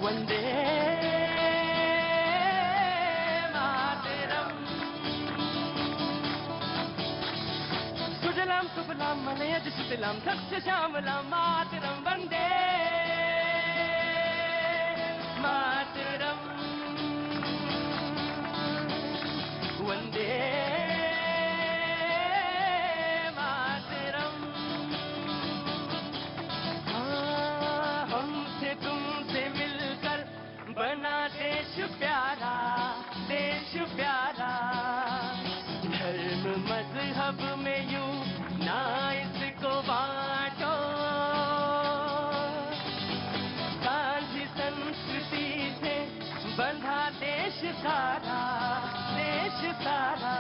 वंदे मातरम। सुजलाम सुफलाम मलयज सुतलाम सस्य श्यामलाम मातरम वंदे मातरम वंदे मातरम। हमसे तुमसे मिलकर बना देश प्यारा, देश प्यारा। धर्म मजहब में यूं ना इसको बांटो, गांधी संस्कृति से बंधा देश सारा, देश सारा।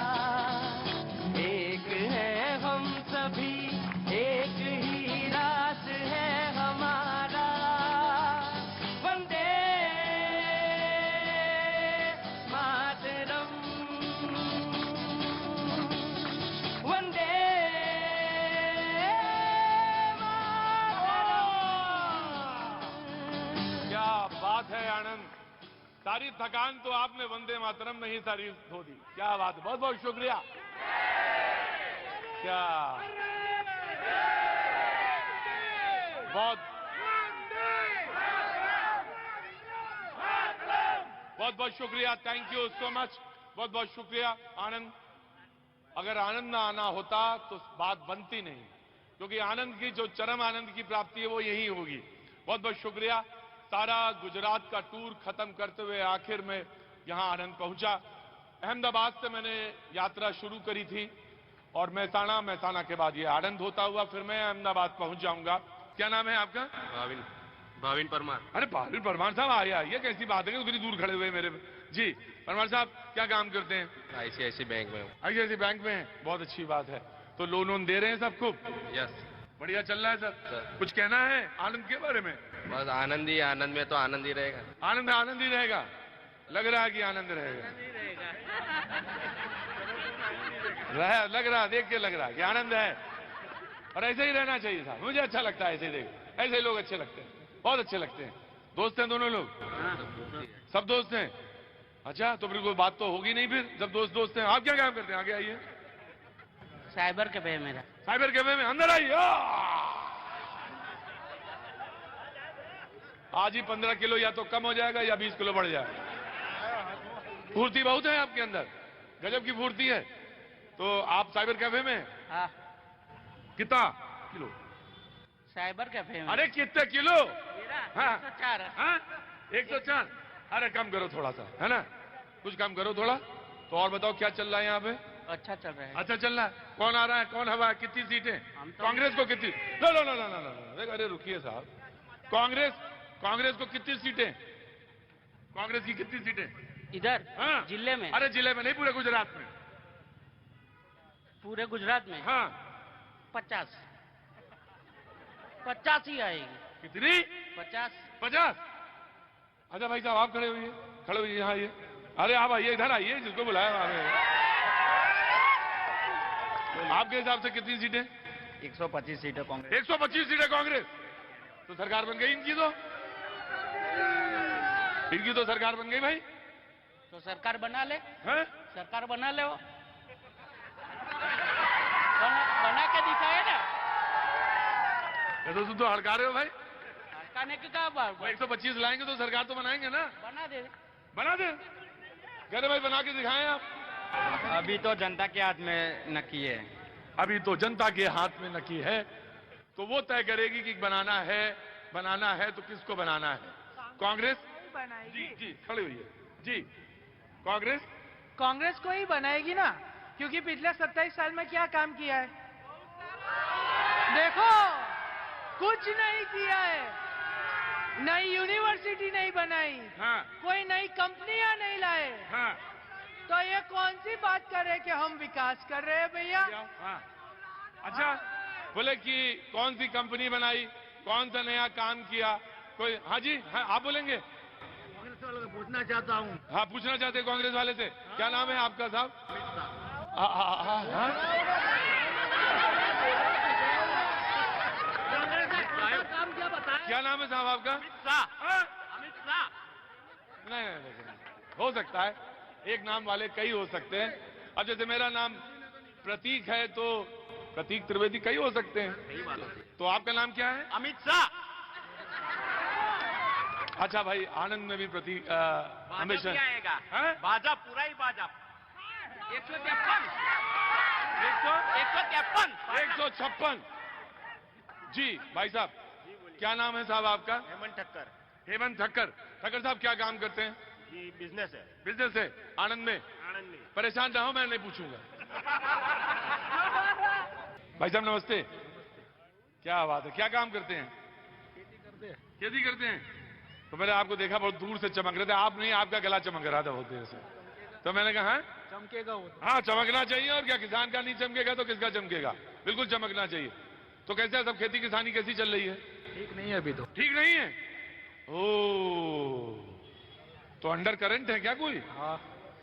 एक है हम सभी, एक ही राष्ट्र है हमारा। वंदे मातरम, वंदे मातरम। क्या बात है आनंद, सारी थकान तो आपने वंदे मातरम में ही सारी धो दी। क्या बात है, बहुत बहुत शुक्रिया। क्या बहुत बहुत बहुत शुक्रिया, थैंक यू सो मच, बहुत बहुत शुक्रिया आनंद। अगर आनंद ना आना होता तो बात बनती नहीं, क्योंकि आनंद की जो चरम आनंद की प्राप्ति है वो यही होगी। बहुत बहुत शुक्रिया। सारा गुजरात का टूर खत्म करते हुए आखिर में यहां आनंद पहुंचा। अहमदाबाद से मैंने यात्रा शुरू करी थी और महसाणा के बाद ये आनंद होता हुआ फिर मैं अहमदाबाद पहुंच जाऊंगा। क्या नाम है आपका? भाविन परमार। अरे भाविन परमार साहब आया, ये कैसी बात है कि उतनी दूर खड़े हुए मेरे। जी परमार साहब, क्या काम करते हैं? आईसीआईसी बैंक में हूँ। आईसीआईसी बैंक में है, बहुत अच्छी बात है। तो लोन वोन दे रहे हैं सबको? यस बढ़िया चल रहा है सर। कुछ कहना है आनंद के बारे में? बस आनंद ही, आनंद में तो आनंद ही रहेगा। आनंद आनंद ही रहेगा, लग रहा है कि आनंद रहेगा। लग रहा, देख के लग रहा है कि आनंद है। और ऐसे ही रहना चाहिए साहब, मुझे अच्छा लगता है ऐसे ही। देख, ऐसे ही लोग अच्छे लगते हैं, बहुत अच्छे लगते हैं। दोस्त हैं दोनों लोग? सब दोस्त हैं। अच्छा, तो फिर कोई बात तो होगी नहीं फिर, जब दोस्त दोस्त हैं। आप क्या काम करते हैं? आगे आइए। साइबर कैफे है मेरा। साइबर कैफे में, अंदर आइए। आज ही 15 किलो या तो कम हो जाएगा या 20 किलो बढ़ जाएगा। फुर्ती बहुत है आपके अंदर, गजब की फुर्ती है। तो आप साइबर कैफे में? हाँ, कितना किलो? साइबर कैफे में। अरे कितने किलो? हाँ 104 है। हाँ 104। अरे कम करो थोड़ा सा, है ना, कुछ कम करो थोड़ा। तो और बताओ क्या चल रहा है यहाँ पे? अच्छा चल रहा है। अच्छा चल रहा है। कौन आ रहा है, कौन हवा है, कितनी सीटें? तो कांग्रेस को कितनी? No no no no no no, अरे रुकिए साहब। कांग्रेस को कितनी सीटें? कांग्रेस की कितनी सीटें इधर? हाँ जिले में? अरे जिले में नहीं, पूरे गुजरात में। पूरे गुजरात में? हाँ 50 ही आएगी। कितनी? 50। अच्छा भाई साहब आप खड़े हुए, यहाँ आइए। अरे आप आइए, इधर आइए, जिसको बुलाया आगे। आपके हिसाब से कितनी सीटें? 125 सीटें कांग्रेस। 125 सीटें कांग्रेस। तो सरकार बन गई इनकी, तो सरकार बन गई भाई। तो सरकार बना ले। हैं? सरकार बना ले, वो बना के दिखाए ना। ये तो तुम तो हड़का रहे हो भाई। हड़काने की क्या बात? 125 लाएंगे तो सरकार तो बनाएंगे ना। बना दे। कह रहे भाई बना के दिखाएं आप। अभी तो जनता के हाथ में नकी है। अभी तो जनता के हाथ में नकी है, तो वो तय करेगी कि बनाना है तो किसको बनाना है। कांग्रेस बनाएगी। जी खड़ी हुई है जी। कांग्रेस को ही बनाएगी ना, क्योंकि पिछले 27 साल में क्या काम किया है देखो। कुछ नहीं किया है, नई यूनिवर्सिटी नहीं बनाई। हाँ कोई नई कंपनियां नहीं लाए। हाँ तो ये कौन सी बात करे कि हम विकास कर रहे हैं भैया? हाँ। अच्छा बोले कि कौन सी कंपनी बनाई, कौन सा नया काम किया कोई? हाँ जी, हाँ आप बोलेंगे। कांग्रेस वालों को पूछना चाहता हूँ। हाँ पूछना चाहते हैं कांग्रेस वाले से। क्या नाम है आपका साहब? काम क्या बताया? क्या नाम है साहब आपका? अमित शाह। नहीं, हो सकता है, एक नाम वाले कई हो सकते हैं। अब जैसे मेरा नाम प्रतीक है तो प्रतीक त्रिवेदी कई हो सकते हैं। तो आपका नाम क्या है? अमित शाह। अच्छा भाई, आनंद में भी प्रतीक हमेशा आएगा। हैं? भाजपा पूरा ही भाजपा। 153। 156। जी भाई साहब, क्या नाम है साहब आपका? हेमंत ठक्कर। हेमंत ठक्कर। ठक्कर साहब क्या काम करते हैं? ये बिजनेस है। बिजनेस है आनंद में। आनंद में। परेशान ना हो, मैं नहीं पूछूंगा। भाई साहब नमस्ते। क्या बात है, क्या काम करते हैं? खेती करते हैं। तो मैंने आपको देखा बहुत दूर से चमक रहे थे। आप नहीं, आपका गला चमक रहा था बहुत देर से। तो मैंने कहा चमकेगा वो। हाँ, चमकना चाहिए। और क्या, किसान का नहीं चमकेगा तो किसका चमकेगा? बिल्कुल चमकना चाहिए। तो कैसे है सब, खेती किसानी कैसी चल रही है? ठीक नहीं है अभी तो। ठीक नहीं है। ओ, तो अंडर करंट है क्या कोई? हाँ,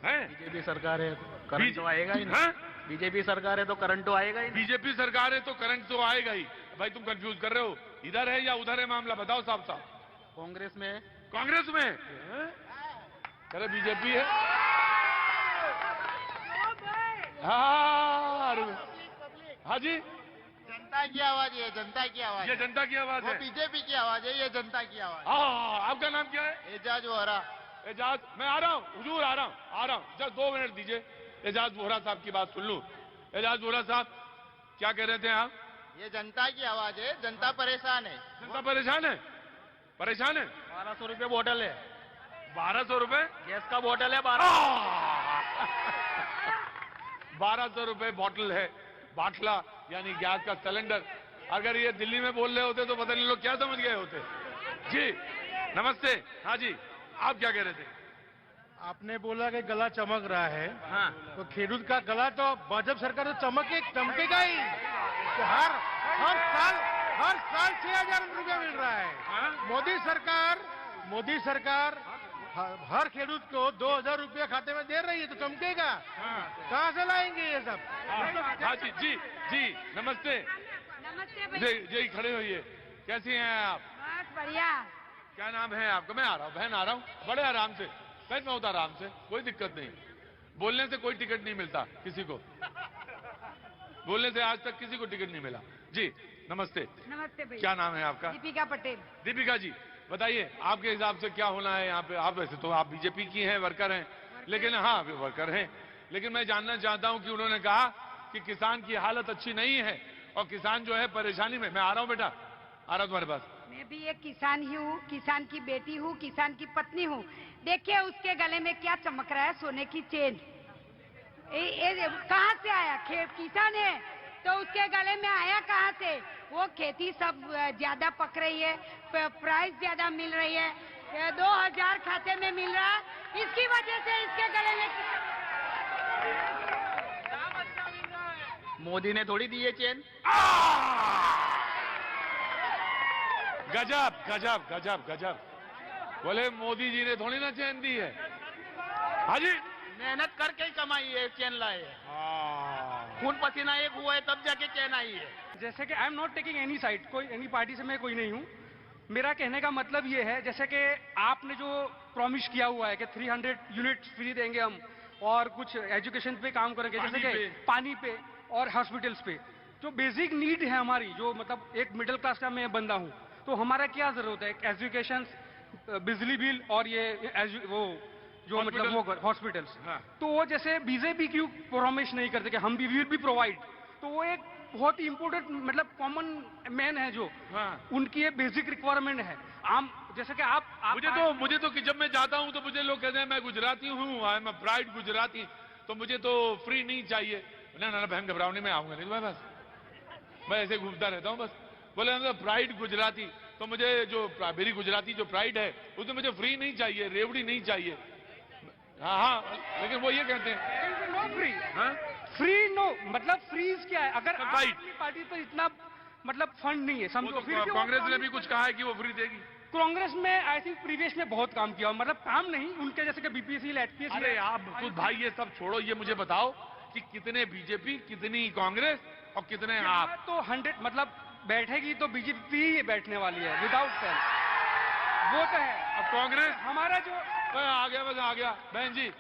है? बीजेपी सरकार है, करंट तो आएगा ही ना। हाँ? बीजेपी सरकार है तो करंट तो आएगा ही। बीजेपी सरकार है तो करंट तो आएगा ही। भाई तुम कंफ्यूज कर रहे हो, इधर है या उधर है मामला, बताओ साहब साहब। कांग्रेस में। कांग्रेस में अरे बीजेपी है। हाँ हाँ जी, जनता की आवाज है, जनता की आवाज। ये जनता की आवाज वो है। बीजेपी की आवाज है, ये जनता की आवाज। हाँ, आपका नाम क्या है? एजाज वोहरा। एजाज, मैं आ रहा हूँ हुजूर, आ रहा हूँ। जस्ट 2 मिनट दीजिए, एजाज वोहरा साहब की बात सुन लूं। एजाज वोहरा साहब, क्या कह रहे थे आप? ये जनता की आवाज है, जनता परेशान है। जनता परेशान है? परेशान है? 1200 रुपये बोतल है। 1200 रुपए गैस का बोतल है 1200। 1200 रुपए बॉटल है, बाटला यानी गैस का सिलेंडर। अगर ये दिल्ली में बोल रहे होते तो पता नहीं लोग क्या समझ गए होते। जी नमस्ते। हाँ जी, आप क्या कह रहे थे? आपने बोला कि गला चमक रहा है। हाँ, तो खेडूत का गला तो भाजपा सरकार तो चमकेगा ही। तो हर साल 6000 रुपया मिल रहा है। हाँ? मोदी सरकार हर खेडूत को 2000 रुपया खाते में दे रही है, तो चमकेगा। हाँ। कहाँ से लाएंगे ये सब? हाँ जी जी जी नमस्ते। नमस्ते भैया। जी जी खड़े होइए। कैसी हैं आप? बस बढ़िया। क्या नाम है आपका? मैं आ रहा हूँ बहन, आ रहा हूँ बड़े आराम से। बैठ में होता आराम से, कोई दिक्कत नहीं। बोलने से कोई टिकट नहीं मिलता किसी को। बोलने से आज तक किसी को टिकट नहीं मिला। जी नमस्ते। नमस्ते भैया। क्या नाम है आपका? दीपिका पटेल। दीपिका जी बताइए, आपके हिसाब से क्या होना है यहाँ पे? आप वैसे तो आप बीजेपी की हैं, वर्कर हैं, लेकिन हाँ वर्कर हैं, लेकिन मैं जानना चाहता हूँ कि उन्होंने कहा कि किसान की हालत अच्छी नहीं है और किसान जो है परेशानी में। मैं आ रहा हूँ बेटा, आ रहा हूँ तुम्हारे पास। मैं भी एक किसान ही हूँ, किसान की बेटी हूँ, किसान की पत्नी हूँ। देखिए उसके गले में क्या चमक रहा है, सोने की चेन। कहाँ से आया? किसान है तो उसके गले में आया कहाँ से? वो खेती सब ज्यादा पक रही है, प्राइस ज्यादा मिल रही है, 2000 खाते में मिल रहा है, इसकी वजह से इसके गले में। मोदी ने थोड़ी दी है चेन। गजब गजब गजब गजब। बोले मोदी जी ने थोड़ी ना चैन दी है। हाँ जी, मेहनत करके ही कमाई है, चेन लाए है। खून पसीना एक हुआ है तब जाके चेन आई है। जैसे कि I am not taking any side, कोई एनी पार्टी से मैं कोई नहीं हूँ। मेरा कहने का मतलब ये है, जैसे कि आपने जो प्रॉमिस किया हुआ है कि 300 यूनिट फ्री देंगे हम और कुछ एजुकेशन पे काम करेंगे, जैसे कि पानी पे और हॉस्पिटल्स पे, जो बेसिक नीड है हमारी, जो मतलब एक मिडिल क्लास का मैं बंदा हूँ, तो हमारा क्या जरूरत है? एजुकेशन, बिजली बिल और ये वो जो मतलब वो हॉस्पिटल्स। तो वो जैसे बीजेपी क्यों प्रॉमिस नहीं करते कि हम भी विल बी प्रोवाइड? तो वो एक बहुत ही इंपॉर्टेंट मतलब कॉमन मैन है जो, उनकी ये बेसिक रिक्वायरमेंट है। आम जैसे कि आप मुझे तो कि जब मैं जाता हूं तो मुझे लोग कहते हैं मैं गुजराती हूँ, आई एम प्राइड गुजराती, तो मुझे तो फ्री नहीं चाहिए। ना बहन घबराओ नहीं, मैं आऊंगा नहीं तुम्हारे पास, मैं ऐसे घूमता रहता हूँ बस। बोले प्राइड गुजराती, तो मुझे जो मेरी गुजराती जो प्राइड है उसमें मुझे फ्री नहीं चाहिए, रेवड़ी नहीं चाहिए। हाँ, लेकिन वो ये कहते हैं नो फ्री। फ्री नो मतलब फ्रीज क्या है? अगर राइट पार्टी पर इतना मतलब फंड नहीं है, समझो। फिर कांग्रेस ने भी कुछ कहा है कि वो फ्री देगी। कांग्रेस में आई थिंक प्रीवियस में बहुत काम किया, मतलब काम नहीं उनके जैसे कि बीपीएससी, एचपीएससी। अरे आप खुद भाई ये सब छोड़ो, ये मुझे बताओ कि कितने बीजेपी, कितनी कांग्रेस और कितने आप? तो 100 मतलब बैठेगी तो बीजेपी ही बैठने वाली है विदाउट फेल, वो तो है। अब कांग्रेस हमारा जो मैं आ गया, बस आ गया बहन जी।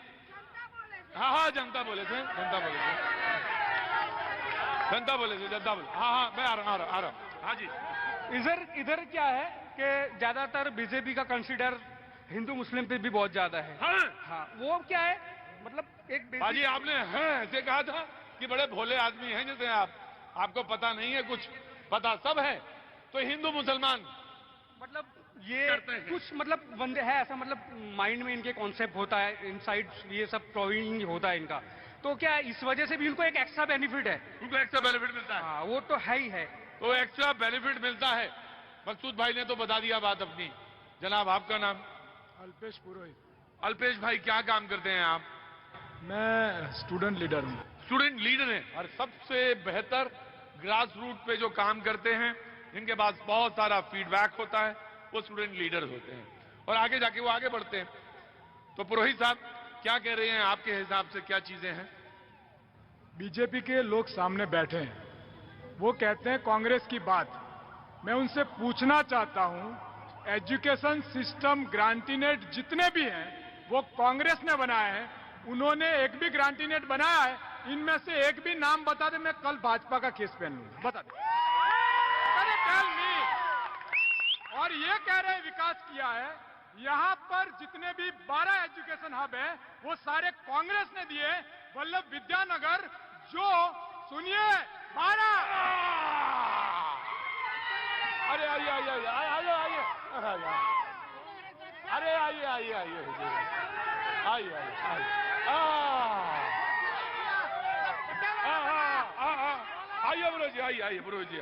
हाँ हाँ, जनता बोले थे, जनता बोले थे, जनता बोले थे, जनता बोले। हाँ हाँ, मैं आ रहा हूँ। हाँ जी। इधर क्या है कि ज्यादातर बीजेपी का कंसीडर हिंदू मुस्लिम पे भी बहुत ज्यादा है। हाँ, वो क्या है, मतलब एक बाजी आपने ऐसे कहा था कि बड़े भोले आदमी हैं जैसे आपको पता नहीं है कुछ, पता सब है। तो हिंदू मुसलमान मतलब ये कुछ मतलब बंदे है ऐसा, मतलब माइंड में इनके कॉन्सेप्ट होता है, इनसाइड ये सब प्रोविंग होता है इनका। तो क्या इस वजह से भी उनको एक एक्स्ट्रा बेनिफिट है, उनको एक्स्ट्रा बेनिफिट मिलता है। हाँ, वो तो है ही है। तो एक्स्ट्रा बेनिफिट मिलता है। मकसूद भाई ने तो बता दिया बात अपनी। जनाब आपका नाम? अल्पेश पुरोहित। अल्पेश भाई, क्या काम करते हैं आप? मैं स्टूडेंट लीडर हूँ। स्टूडेंट लीडर हैं, और सबसे बेहतर ग्रास रूट पे जो काम करते हैं, जिनके पास बहुत सारा फीडबैक होता है, वो स्टूडेंट लीडर होते हैं, और आगे जाके वो आगे बढ़ते हैं। तो पुरोहित साहब क्या कह रहे हैं, आपके हिसाब से क्या चीजें हैं? बीजेपी के लोग सामने बैठे हैं, वो कहते हैं कांग्रेस की बात। मैं उनसे पूछना चाहता हूं, एजुकेशन सिस्टम ग्रांटीनेट जितने भी हैं वो कांग्रेस ने बनाए हैं। उन्होंने एक भी ग्रांटीनेट बनाया है? इनमें से एक भी नाम बता दे, मैं कल भाजपा का केस पहन लूंगा। बता दे। अरे टेल मी। और ये कह रहे हैं विकास किया है। यहां पर जितने भी 12 एजुकेशन हब हैं वो सारे कांग्रेस ने दिए। वल्लभ विद्यानगर जो, सुनिए, 12। अरे आइए आइए आइए आइए आइए, अरे आइए आइए आइए आइए आइए पुरोहित जी, आइए पुरोहित जी,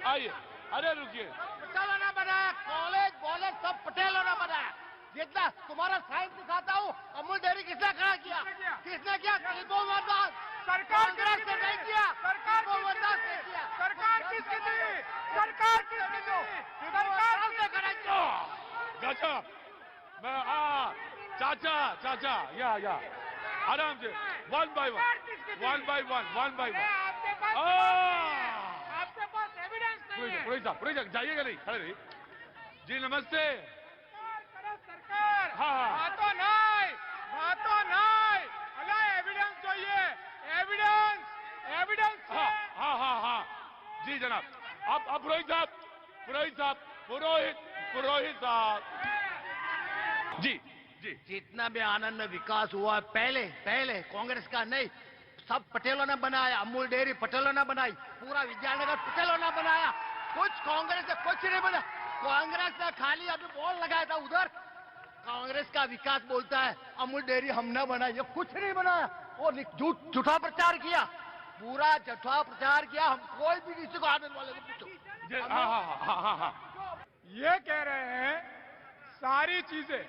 आइए। अरे रुकिए, पटेलों ने बनाया, कॉलेज वॉलेज सब पटेलों ने बनाया। जितना तुम्हारा साइंस दिखाता हूँ, अमूल डेयरी किसने खड़ा किया? किसने किया? सरकार ने नहीं किया। सरकार ने किया। सरकार किसकी थी? सरकार किसकी थी? सरकार ने खड़ा किया। गजब। मैं चाचा या आराम से, वन बाय वन। आपके पास एविडेंस नहीं है। पुरोहित साहब जाइएगा नहीं, खड़े रहिए जी। नमस्ते। सरकार हाँ। बातों नहीं, अल्लाह एविडेंस चाहिए। एविडेंस हाँ जी जनाब। अब पुरोहित साहब जी। जितना भी आनंद में विकास हुआ है, पहले कांग्रेस का नहीं, सब पटेलों ने बनाया। अमूल डेयरी पटेलों ने बनाई, पूरा विद्यानगर पटेलों ने बनाया। कुछ कांग्रेस से कुछ नहीं बना। कांग्रेस ने खाली अभी बोर्ड लगाया था उधर, कांग्रेस का विकास बोलता है, अमूल डेयरी हमने बनाई। ये कुछ नहीं बनाया, वो झूठा प्रचार किया, पूरा झूठा प्रचार किया। हम कोई भी किसी को आनंद वाले को पूछो। हाँ। ये कह रहे हैं सारी चीजें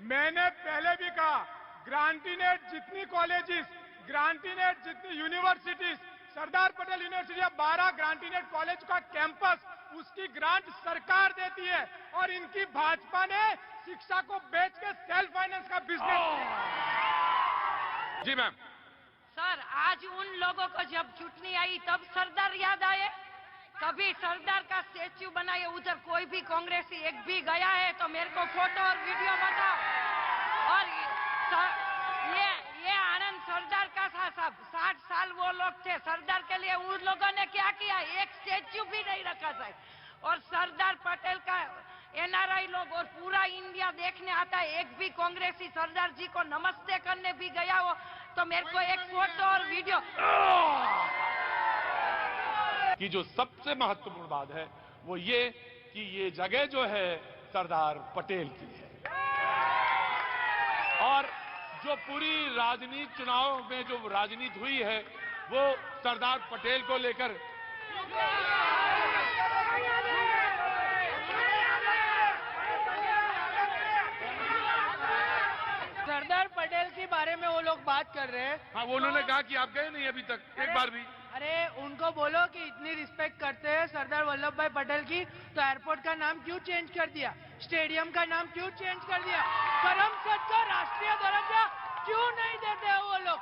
मैंने पहले भी कहा। ग्रांटीनेट जितनी कॉलेजेस, ग्रांटीनेट जितनी universities, Sardar Patel university 12 ग्रांटीनेट college का कैंपस, उसकी ग्रांट सरकार देती है। और इनकी भाजपा ने शिक्षा को बेच के सेल्फ फाइनेंस का बिजनेस। जी मैम। सर, आज उन लोगों को जब चुटनी आई तब सरदार याद आए? कभी सरदार का स्टेच्यू बनाए, उधर कोई भी कांग्रेसी एक भी गया है तो मेरे को फोटो और वीडियो बताओ। और ये आनंद सरदार का था सब। 60 साल वो लोग थे, सरदार के लिए उन लोगों ने क्या किया? एक स्टेच्यू भी नहीं रखा था। और सरदार पटेल का एनआरआई लोग और पूरा इंडिया देखने आता है, एक भी कांग्रेसी सरदार जी को नमस्ते करने भी गया हो तो मेरे को एक फोटो और वीडियो। कि जो सबसे महत्वपूर्ण बात है वो ये कि ये जगह जो है सरदार पटेल की है। और जो पूरी राजनीति, चुनाव में जो राजनीति हुई है वो सरदार पटेल को लेकर। सरदार पटेल के बारे में वो लोग बात कर रहे हैं। हाँ, वो उन्होंने कहा कि आप गए नहीं अभी तक एक बार भी। अरे उनको बोलो कि इतनी रिस्पेक्ट करते हैं सरदार वल्लभ भाई पटेल की, तो एयरपोर्ट का नाम क्यों चेंज कर दिया? स्टेडियम का नाम क्यों चेंज कर दिया? करमसद का राष्ट्रीय दर्जा क्यों नहीं देते वो लोग?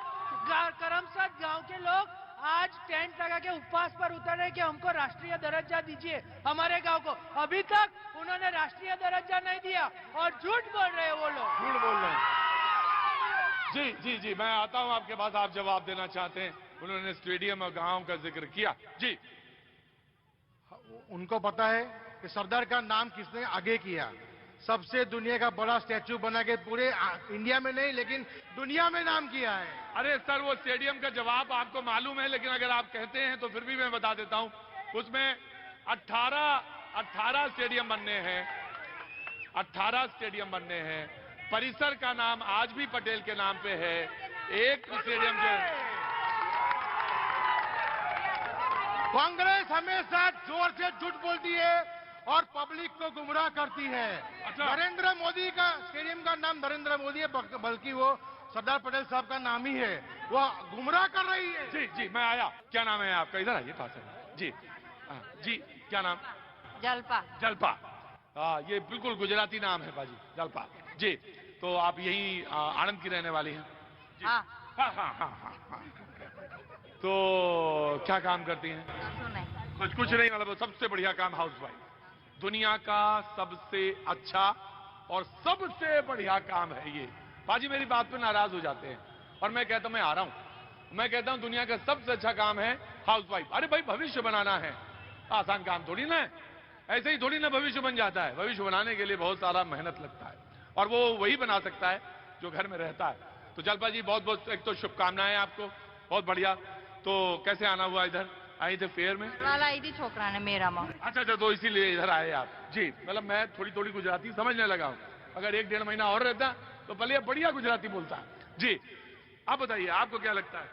करमसद गांव के लोग आज टेंट लगा के उपवास पर उतर रहे कि हमको राष्ट्रीय दर्जा दीजिए हमारे गांव को। अभी तक उन्होंने राष्ट्रीय दर्जा नहीं दिया और झूठ बोल रहे हैं वो लोग। झूठ बोल रहे हैं। जी जी जी, मैं आता हूं आपके पास, आप जवाब देना चाहते हैं। उन्होंने स्टेडियम और गांव का जिक्र किया। जी, उनको पता है कि सरदार का नाम किसने आगे किया। सबसे दुनिया का बड़ा स्टैच्यू बना के पूरे इंडिया में नहीं लेकिन दुनिया में नाम किया है। अरे सर, वो स्टेडियम का जवाब आपको मालूम है, लेकिन अगर आप कहते हैं तो फिर भी मैं बता देता हूं। उसमें 18 स्टेडियम बनने हैं, 18 स्टेडियम बनने हैं। परिसर का नाम आज भी पटेल के नाम पे है। एक स्टेडियम के कांग्रेस हमेशा जोर से झूठ बोलती है और पब्लिक को गुमराह करती है। अच्छा। नरेंद्र मोदी का स्टेडियम का नाम नरेंद्र मोदी है, बल्कि वो सरदार पटेल साहब का नाम ही है। वो गुमराह कर रही है। जी जी, मैं आया। क्या नाम है आपका? इधर आइए पास है। जी जी, क्या नाम? जलपा। जलपा। हाँ, ये बिल्कुल गुजराती नाम है बाजी, जलपा। जी, तो आप यही आनंद की रहने वाली हैं? हाँ। हाँ हाँ हाँ हाँ हाँ। तो क्या काम करती हैं? कुछ नहीं, मतलब सबसे बढ़िया काम हाउस वाइफ। दुनिया का सबसे अच्छा और सबसे बढ़िया काम है ये। बाजी मेरी बात पे नाराज हो जाते हैं और मैं कहता हूं मैं आ रहा हूं। मैं कहता हूं दुनिया का सबसे अच्छा काम है हाउस वाइफ। अरे भाई, भविष्य बनाना है, आसान काम थोड़ी ना है। ऐसे ही थोड़ी ना भविष्य बन जाता है। भविष्य बनाने के लिए बहुत सारा मेहनत लगता है और वो वही बना सकता है जो घर में रहता है। तो जलपा जी, बहुत बहुत एक तो शुभकामनाएं आपको, बहुत बढ़िया। तो कैसे आना हुआ इधर? आई थे फेयर में? आई थी छोकरा ने मेरा माँ। अच्छा, तो इसीलिए इधर आए आप। जी, मतलब मैं थोड़ी थोड़ी गुजराती समझने लगा हूँ। अगर 1-1.5 महीना और रहता तो भले बढ़िया गुजराती बोलता। जी, आप बताइए, आपको क्या लगता है?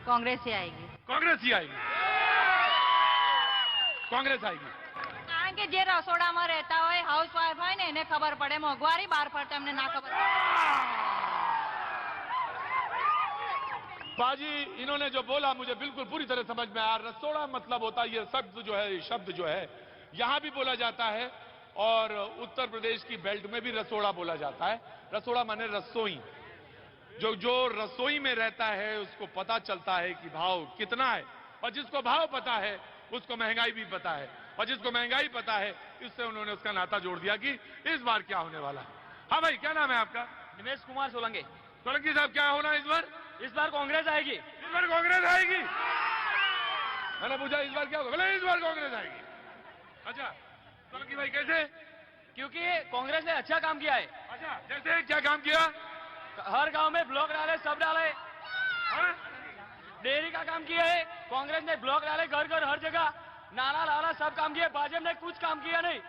कांग्रेस ही आएगी। कांग्रेस ही आएगी? कांग्रेस आएगी કારણ કે જે રસોડામાં રહેતા હોય હાઉસવાઈફ હોય ને એને ખબર પડે, મોંઘવારી બહાર પડતા અમને ના ખબર बाजी, इन्होंने जो बोला मुझे बिल्कुल पूरी तरह समझ में आया। रसोड़ा मतलब होता है, ये शब्द जो है, शब्द जो है यहां भी बोला जाता है और उत्तर प्रदेश की बेल्ट में भी रसोड़ा बोला जाता है। रसोड़ा माने रसोई। जो रसोई में रहता है उसको पता चलता है कि भाव कितना है, और जिसको भाव पता है उसको महंगाई भी पता है, और जिसको महंगाई पता है इससे उन्होंने उसका नाता जोड़ दिया कि इस बार क्या होने वाला है। हाँ भाई, क्या नाम है आपका? निमेश कुमार सोलंकी। सोलंकी साहब, क्या होना है इस बार? इस बार कांग्रेस आएगी। इस बार कांग्रेस आएगी? मैंने पूछा इस बार क्या होगा? बोले इस बार कांग्रेस आएगी। अच्छा, सोलंकी भाई कैसे? क्योंकि कांग्रेस ने अच्छा काम किया है। अच्छा, जैसे क्या काम किया? हर गांव में ब्लॉक डाले, सब डाले। हाँ? डेयरी का काम किया है कांग्रेस ने, ब्लॉक डाले घर घर हर जगह, नाला लाला सब काम किया। भाजपा ने कुछ काम किया नहीं।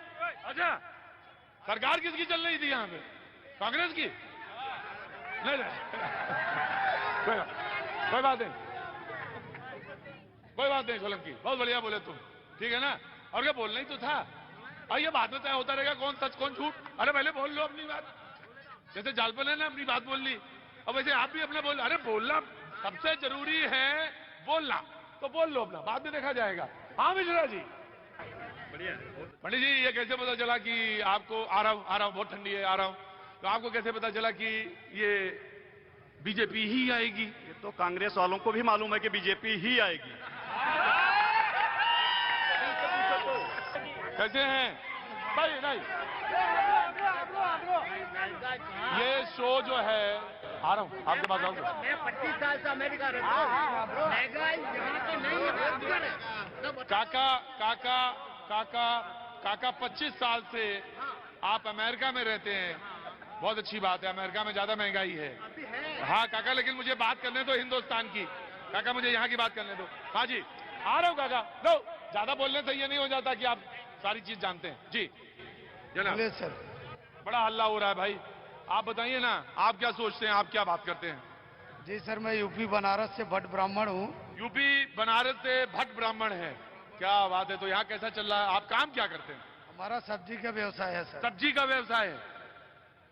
अच्छा, सरकार किसकी चल रही थी यहाँ पे? कांग्रेस की? नहीं कोई बात नहीं, कोई बात नहीं सोलंकी, बहुत बढ़िया बोले तुम, ठीक है ना। और क्या बोलना ही तो था। और ये बाद में तय होता रहेगा कौन सच कौन झूठ। अरे पहले बोल लो अपनी बात। जैसे जालपन ने अपनी बात बोल ली, और वैसे आप भी अपना बोल। अरे बोलना सबसे जरूरी है, बोलना तो बोल लो अपना, बाद में देखा जाएगा। हाँ मिश्रा जी, बढ़िया। पंडित जी, ये कैसे पता चला कि आपको? आ रहा हूं, बहुत ठंडी है, आ रहा हूं। तो आपको कैसे पता चला कि ये बीजेपी ही आएगी? ये तो कांग्रेस वालों को भी मालूम है कि बीजेपी ही आएगी। कैसे हैं भाई? नहीं, ये शो जो है, आ रहा हूँ आपके पास आऊंगा। मैं 25 साल से अमेरिका रहता हूँ। महंगाई यहाँ पे नहीं है। काका 25 साल से आप अमेरिका में रहते हैं। बहुत अच्छी बात है, अमेरिका में ज्यादा महंगाई है। हाँ काका, लेकिन मुझे बात करने दो हिंदुस्तान की। काका मुझे यहाँ की बात करने दो। हाँ जी, आ रहा हूँ काका। लो, ज्यादा बोलने से ये नहीं हो जाता कि आप सारी चीज जानते हैं। जी जनाब। सर, बड़ा हल्ला हो रहा है भाई, आप बताइए ना, आप क्या सोचते हैं, आप क्या बात करते हैं? जी सर, मैं यूपी बनारस से भट्ट ब्राह्मण हूँ। यूपी बनारस से भट्ट ब्राह्मण है, क्या बात है। तो यहाँ कैसा चल रहा है? आप काम क्या करते हैं? हमारा सब्जी का व्यवसाय है सर। सब्जी का व्यवसाय है?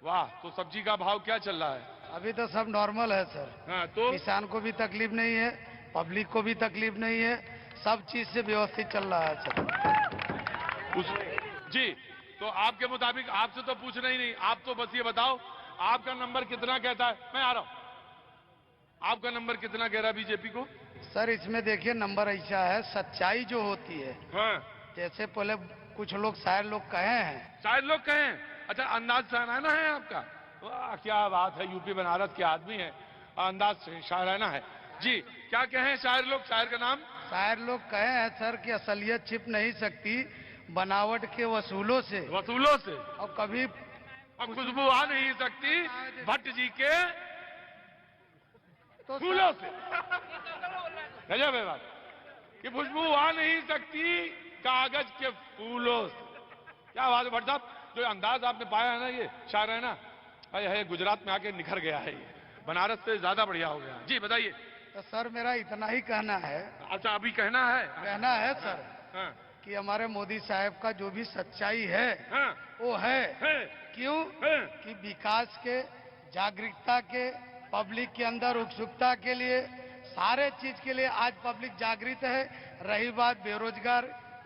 वाह, तो सब्जी का भाव क्या चल रहा है? अभी तो सब नॉर्मल है सर। हाँ, तो किसान को भी तकलीफ नहीं है, पब्लिक को भी तकलीफ नहीं है, सब चीज से व्यवस्थित चल रहा है सर। जी, तो आपके मुताबिक, आपसे तो पूछना ही नहीं, आप तो बस ये बताओ आपका नंबर कितना कहता है। मैं आ रहा हूं। आपका नंबर कितना कह रहा है बीजेपी को? सर इसमें देखिए नंबर ऐसा है, सच्चाई जो होती है, हाँ जैसे पहले कुछ लोग शायर लोग कहे हैं, शायद लोग कहें। अच्छा, अंदाज शायराना है आपका? वाह क्या बात है, यूपी बनारस के आदमी है, अंदाज शायराना है जी। क्या कहें शायर लोग? शायर का नाम? शायर लोग कहे हैं सर कि असलियत छिप नहीं सकती बनावट के वसूलों से, वसूलों से, और कभी और खुशबू आ नहीं सकती भट्ट जी के फूलों से। गजब है बात कि खुशबू आ नहीं सकती कागज के फूलों से। क्या बात है भट्ट साहब, जो अंदाज आपने पाया है ना, ये शायर है ना, है गुजरात में आके निखर गया है, ये बनारस से ज्यादा बढ़िया हो गया जी। बताइए। तो सर मेरा इतना ही कहना है। अच्छा अभी कहना है? कहना है सर हाँ, कि हमारे मोदी साहब का जो भी सच्चाई है हाँ, वो है। क्यों? है। कि विकास के, जागरूकता के, पब्लिक के अंदर उत्सुकता के लिए, सारे चीज के लिए आज पब्लिक जागृत है। रही बात बेरोजगार,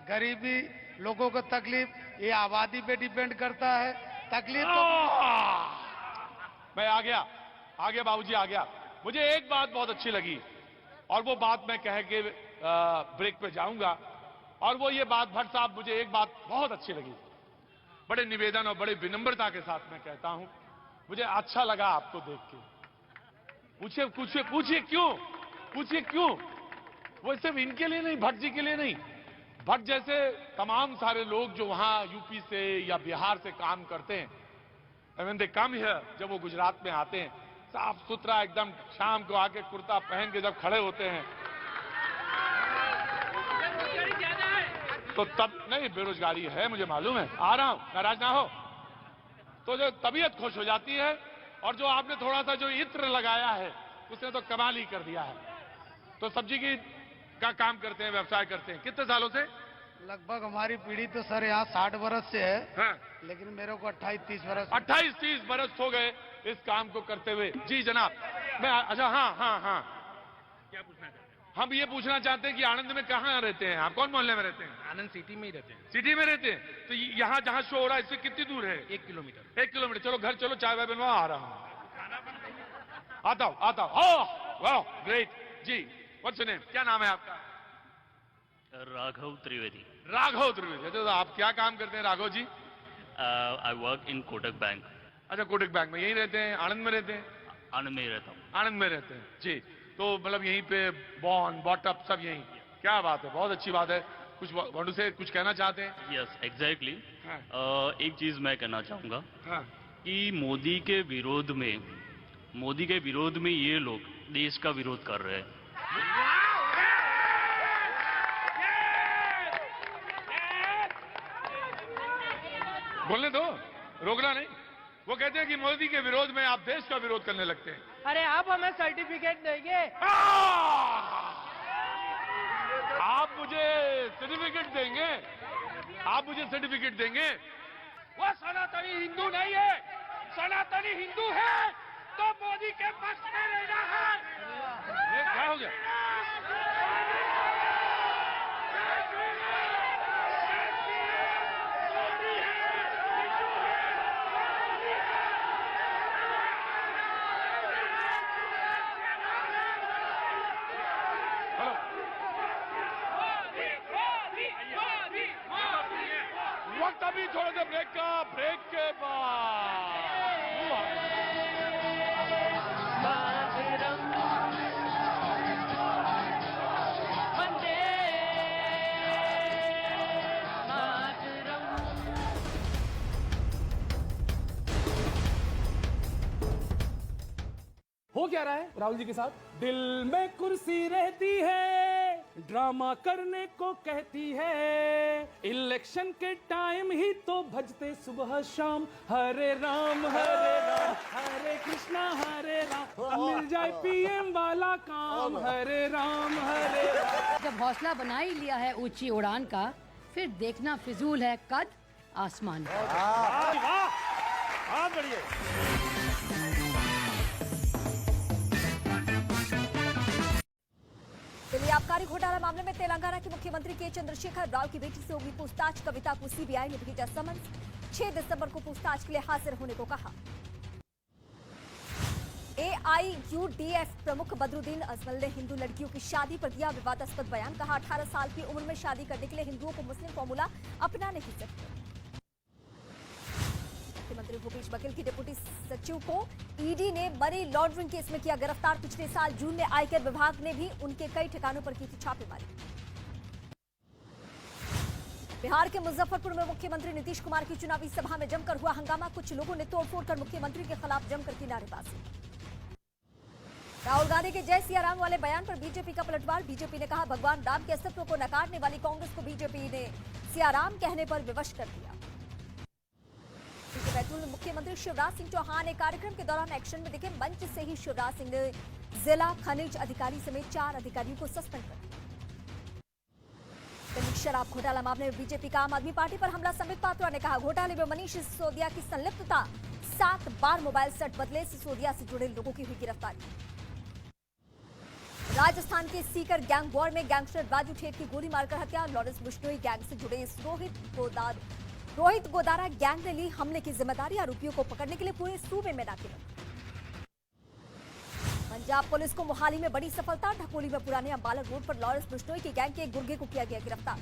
गरीबी, लोगों को तकलीफ, ये आबादी पे डिपेंड करता है। तकलीफ तो मैं आ गया बाबूजी आ गया। मुझे एक बात बहुत अच्छी लगी और वो बात मैं कह के ब्रेक पे जाऊंगा, और वो ये बात भट्ट साहब, मुझे एक बात बहुत अच्छी लगी, बड़े निवेदन और बड़े विनम्रता के साथ मैं कहता हूं, मुझे अच्छा लगा आपको देख के। पूछिए क्यों? वो सिर्फ इनके लिए नहीं, भट्ट जी के लिए नहीं, भट्ट जैसे तमाम सारे लोग जो वहां यूपी से या बिहार से काम करते हैं, when they come here, जब वो गुजरात में आते हैं, साफ सुथरा एकदम शाम को आके कुर्ता पहन के जब खड़े होते हैं, तो तब नहीं, बेरोजगारी है मुझे मालूम है, आ रहा हूं, नाराज ना हो, तो जो तबीयत खुश हो जाती है। और जो आपने थोड़ा सा जो इत्र लगाया है उसने तो कमाल ही कर दिया है। तो सब्जी की का काम करते हैं, व्यवसाय करते हैं, कितने सालों से? लगभग हमारी पीढ़ी तो सर यहाँ 60 बरस से है। हाँ। लेकिन मेरे को 28-30 बरस 28-30 बरस हो गए इस काम को करते हुए। जी जनाब, मैं अच्छा हाँ क्या पूछना चाहते हैं? हम ये पूछना चाहते हैं कि आनंद में कहाँ रहते हैं आप? कौन मोहल्ले में रहते हैं? आनंद सिटी में ही रहते हैं। सिटी में रहते हैं। तो यहाँ जहाँ शो हो रहा है इससे कितनी दूर है? 1 किलोमीटर। 1 किलोमीटर। चलो घर चलो, चाय वाय बनवा, आ रहा हूँ, आता हूँ। वाह great ji. What's your name? क्या नाम है आपका? राघव त्रिवेदी। राघव त्रिवेदी। अच्छा, तो आप क्या काम करते हैं Raghav ji? I work in Kotak bank. अच्छा, कोटक बैंक में। यहीं रहते हैं? आनंद में रहते हैं? आनंद में ही रहता हूँ। आनंद में रहते हैं जी। तो मतलब यहीं पे बॉर्न बॉटअप सब यहीं? क्या बात है, बहुत अच्छी बात है। कुछ वंडू से कुछ कहना चाहते हैं? Yes exactly. एक चीज मैं कहना चाहूंगा हाँ। कि मोदी के विरोध में ये लोग देश का विरोध कर रहे हैं। बोलने दो, रोकना नहीं। वो कहते हैं कि मोदी के विरोध में आप देश का विरोध करने लगते हैं। अरे आप हमें सर्टिफिकेट देंगे? आप मुझे सर्टिफिकेट देंगे? आप मुझे सर्टिफिकेट देंगे? वो सनातनी हिंदू नहीं है। सनातनी हिंदू है तो मोदी के पक्ष में रहना है। ये क्या हो गया? वक्त अभी थोड़े से ब्रेक के बाद हो क्या रहा है राहुल जी के साथ? दिल में कुर्सी रहती है, ड्रामा करने को कहती है, इलेक्शन के टाइम ही तो भजते सुबह शाम, हरे राम हरे कृष्णा हरे राम, मिल जाए पीएम वाला काम, हरे राम हरे राम। जब हौसला बना ही लिया है ऊंची उड़ान का, फिर देखना फिजूल है कद आसमान का। दिल्ली आबकारी घोटाला मामले में तेलंगाना के मुख्यमंत्री के चंद्रशेखर राव की बेटी से होगी पूछताछ। कविता को सीबीआई ने भेजा समन्स, 6 दिसंबर को पूछताछ के लिए हाजिर होने को कहा। AIUDF प्रमुख बदरुद्दीन अजमल ने हिंदू लड़कियों की शादी पर दिया विवादास्पद बयान। कहा 18 साल की उम्र में शादी करने के लिए हिंदुओं को मुस्लिम फॉर्मूला अपनाने की जरूरत। मुख्यमंत्री भूपेश बघेल की डिप्टी सचिव को ईडी ने मनी लॉन्ड्रिंग केस में किया गिरफ्तार। पिछले साल जून में आयकर विभाग ने भी उनके कई ठिकानों पर की थी छापेमारी। बिहार के मुजफ्फरपुर में मुख्यमंत्री नीतीश कुमार की चुनावी सभा में जमकर हुआ हंगामा। कुछ लोगों ने तोड़फोड़ कर मुख्यमंत्री के खिलाफ जमकर की नारेबाजी। राहुल गांधी के जय सिया राम वाले बयान पर बीजेपी का पलटवार। बीजेपी ने कहा भगवान राम के अस्तित्व को नकारने वाली कांग्रेस को बीजेपी ने सिया राम कहने पर विवश कर दिया। बैतूल में मुख्यमंत्री शिवराज सिंह चौहान एक कार्यक्रम के दौरान एक्शन में दिखे। मंच से ही शिवराज सिंह ने जिला खनिज अधिकारी समेत 4 अधिकारियों को सस्पेंड कर दिया। दिल्ली शराब घोटाला मामले में बीजेपी का आम आदमी पार्टी पर हमला। संबित पात्रा ने कहा घोटाले में मनीष सिसोदिया की संलिप्तता। 7 बार मोबाइल सेट बदले। सिसोदिया से जुड़े लोगों की हुई गिरफ्तारी। राजस्थान के सीकर गैंग वॉर में गैंगस्टर राजू ठेठ की गोली मारकर हत्या। लॉरेंस बिश्नोई गैंग से जुड़े रोहित गोदारा गैंग ने ली हमले की जिम्मेदारी। आरोपियों को पकड़ने के लिए पूरे सूबे में नाकेबंदी। पंजाब पुलिस को मोहाली में बड़ी सफलता। ढकोली में पुराने अंबाला रोड पर लॉरेंस बिश्नोई की गैंग के एक गुर्गे को किया गया गिरफ्तार।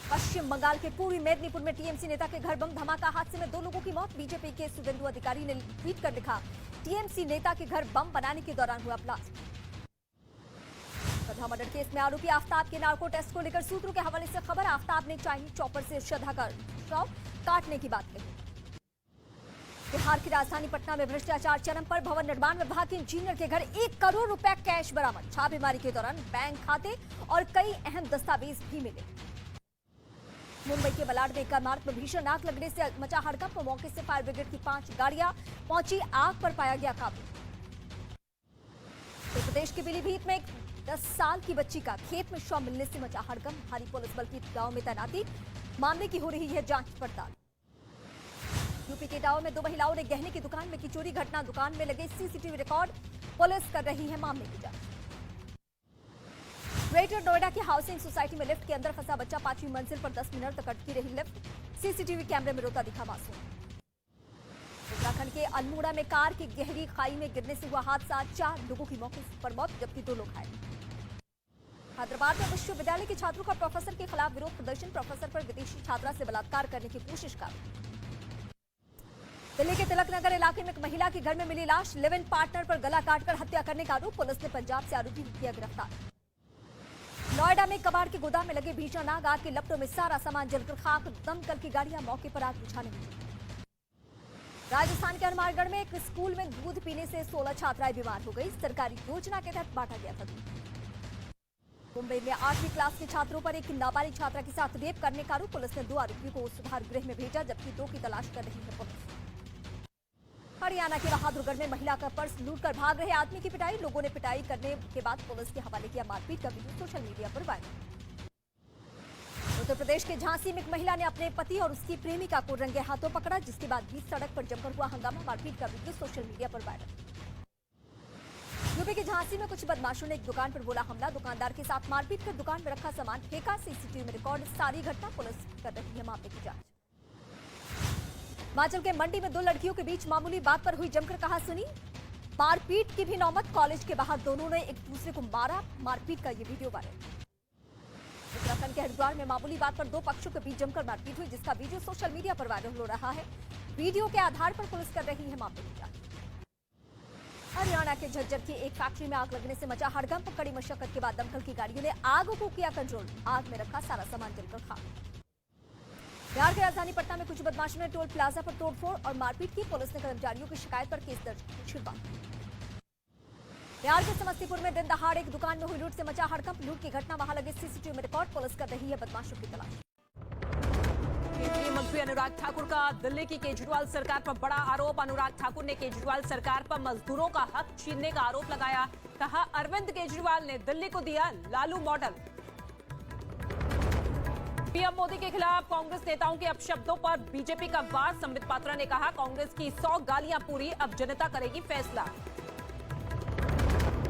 पश्चिम बंगाल के पूर्वी मेदिनीपुर में टीएमसी नेता के घर बम धमाका। हादसे में 2 लोगों की मौत। बीजेपी के सुवेंदु अधिकारी ने ट्वीट कर लिखा टीएमसी नेता के घर बम बनाने के दौरान हुआ ब्लास्ट। श्रद्धा मर्डर केस में आरोपी आफ्ताब के नार्को टेस्ट को लेकर सूत्रों के हवाले से खबर। आफ्ताब ने चाइनीज चॉपर से श्रद्धा का शव काटने की बात कही। बिहार की राजधानी पटना में भ्रष्टाचार चरम पर। भवन निर्माण विभाग के इंजीनियर के घर 1 करोड़ रुपए कैश बरामद। छापेमारी के दौरान बैंक खाते और कई अहम दस्तावेज भी मिले। मुंबई के बलाड में एक इमारत में भीषण आग लगने से मचा हड़कंप। मौके से फायर ब्रिगेड की 5 गाड़ियां पहुंची। आग पर पाया गया काबू। उत्तर प्रदेश के पीलीभीत में 10 साल की बच्ची का खेत में शव मिलने से मचा हड़कंप। भारी पुलिस बल की गांव में तैनाती। मामले की हो रही है जांच पड़ताल। यूपी के इटावा में 2 महिलाओं ने गहने की दुकान में की चोरी। घटना दुकान में लगे सीसीटीवी रिकॉर्ड। पुलिस कर रही है मामले की जांच। ग्रेटर नोएडा की हाउसिंग सोसाइटी में लिफ्ट के अंदर फंसा बच्चा। 5वीं मंजिल पर 10 मिनट तक अटकी रही लिफ्ट। सीसीटीवी कैमरे में रोता दिखा मासूम। उत्तराखंड के अल्मोड़ा में कार की गहरी खाई में गिरने से हुआ हादसा। 4 लोगों की मौके पर मौत जबकि 2 लोग घायल। हैदराबाद में विश्वविद्यालय के छात्रों का प्रोफेसर के खिलाफ विरोध प्रदर्शन। प्रोफेसर पर विदेशी छात्रा से बलात्कार करने की कोशिश का। दिल्ली के तिलक नगर इलाके में एक महिला के घर में मिली लाश। लिव इन पार्टनर पर गला काटकर हत्या करने का आरोप। पुलिस ने पंजाब से आरोपी किया गिरफ्तार। नोएडा में कबाड़ के गोदाम में लगे भीषण आग। आग के लपटों में सारा सामान जलकर खाक। दमकल की गाड़ियां मौके पर आग बुझाने में। राजस्थान के हनुमानगढ़ में एक स्कूल में दूध पीने से 16 छात्राएं बीमार हो गई। सरकारी योजना के तहत बांटा गया था दूध। मुंबई में 8वीं क्लास के छात्रों पर एक नाबालिग छात्रा के साथ रेप करने का आरोप। पुलिस ने 2 आरोपियों को सुधार गृह में भेजा जबकि 2 की तलाश कर रही है पुलिस। हरियाणा के बहादुरगढ़ में महिला का पर्स लूटकर भाग रहे आदमी की पिटाई। लोगों ने पिटाई करने के बाद पुलिस के हवाले किया। मारपीट का वीडियो सोशल मीडिया पर वायरल। उत्तर प्रदेश के झांसी में एक महिला ने अपने पति और उसकी प्रेमिका को रंगे हाथों पकड़ा जिसके बाद भी सड़क पर जमकर हुआ हंगामा। मारपीट का वीडियो सोशल मीडिया पर वायरल। यूपी के झांसी में कुछ बदमाशों ने एक दुकान पर बोला हमला। दुकानदार के साथ मारपीट कर दुकान में रखा सामान फेंका। सीसीटीवी में रिकॉर्ड सारी घटना। पुलिस कर रही है मामले की जांच। हिमाचल के मंडी में 2 लड़कियों के बीच मामूली बात पर हुई जमकर कहासुनी। मारपीट की भी नौबत। कॉलेज के बाहर दोनों ने एक दूसरे को मारा। मारपीट का ये वीडियो वायरल। उत्तराखंड के हरिद्वार में मामूली बात पर 2 पक्षों के बीच जमकर मारपीट हुई जिसका वीडियो सोशल मीडिया पर वायरल हो रहा है। वीडियो के आधार पर पुलिस कर रही है मामले की जांच। हरियाणा के झज्जर की एक फैक्ट्री में आग लगने से मचा हड़कंप। कड़ी मशक्कत के बाद दमकल की गाड़ियों ने आग को किया कंट्रोल। आग में रखा सारा सामान जलकर खाक। बिहार की राजधानी पटना में कुछ बदमाशों ने टोल प्लाजा पर तोड़फोड़ और मारपीट की। पुलिस ने कर्मचारियों की शिकायत पर केस दर्ज की शुरुआत। बिहार के समस्तीपुर में दिन दहाड़ एक दुकान में हुई लूट से मचा हड़कंप। लूट की घटना वहां लगे सीसीटीवी में रिकॉर्ड। पुलिस कर रही है बदमाशों की तलाश। केंद्रीय मंत्री अनुराग ठाकुर का दिल्ली की केजरीवाल सरकार पर बड़ा आरोप। अनुराग ठाकुर ने केजरीवाल सरकार पर मजदूरों का हक छीनने का आरोप लगाया। कहा अरविंद केजरीवाल ने दिल्ली को दिया लालू मॉडल। पीएम मोदी के खिलाफ कांग्रेस नेताओं के अपशब्दों पर बीजेपी का वार। संबित पात्रा ने कहा कांग्रेस की 100 गालियां पूरी, अब जनता करेगी फैसला।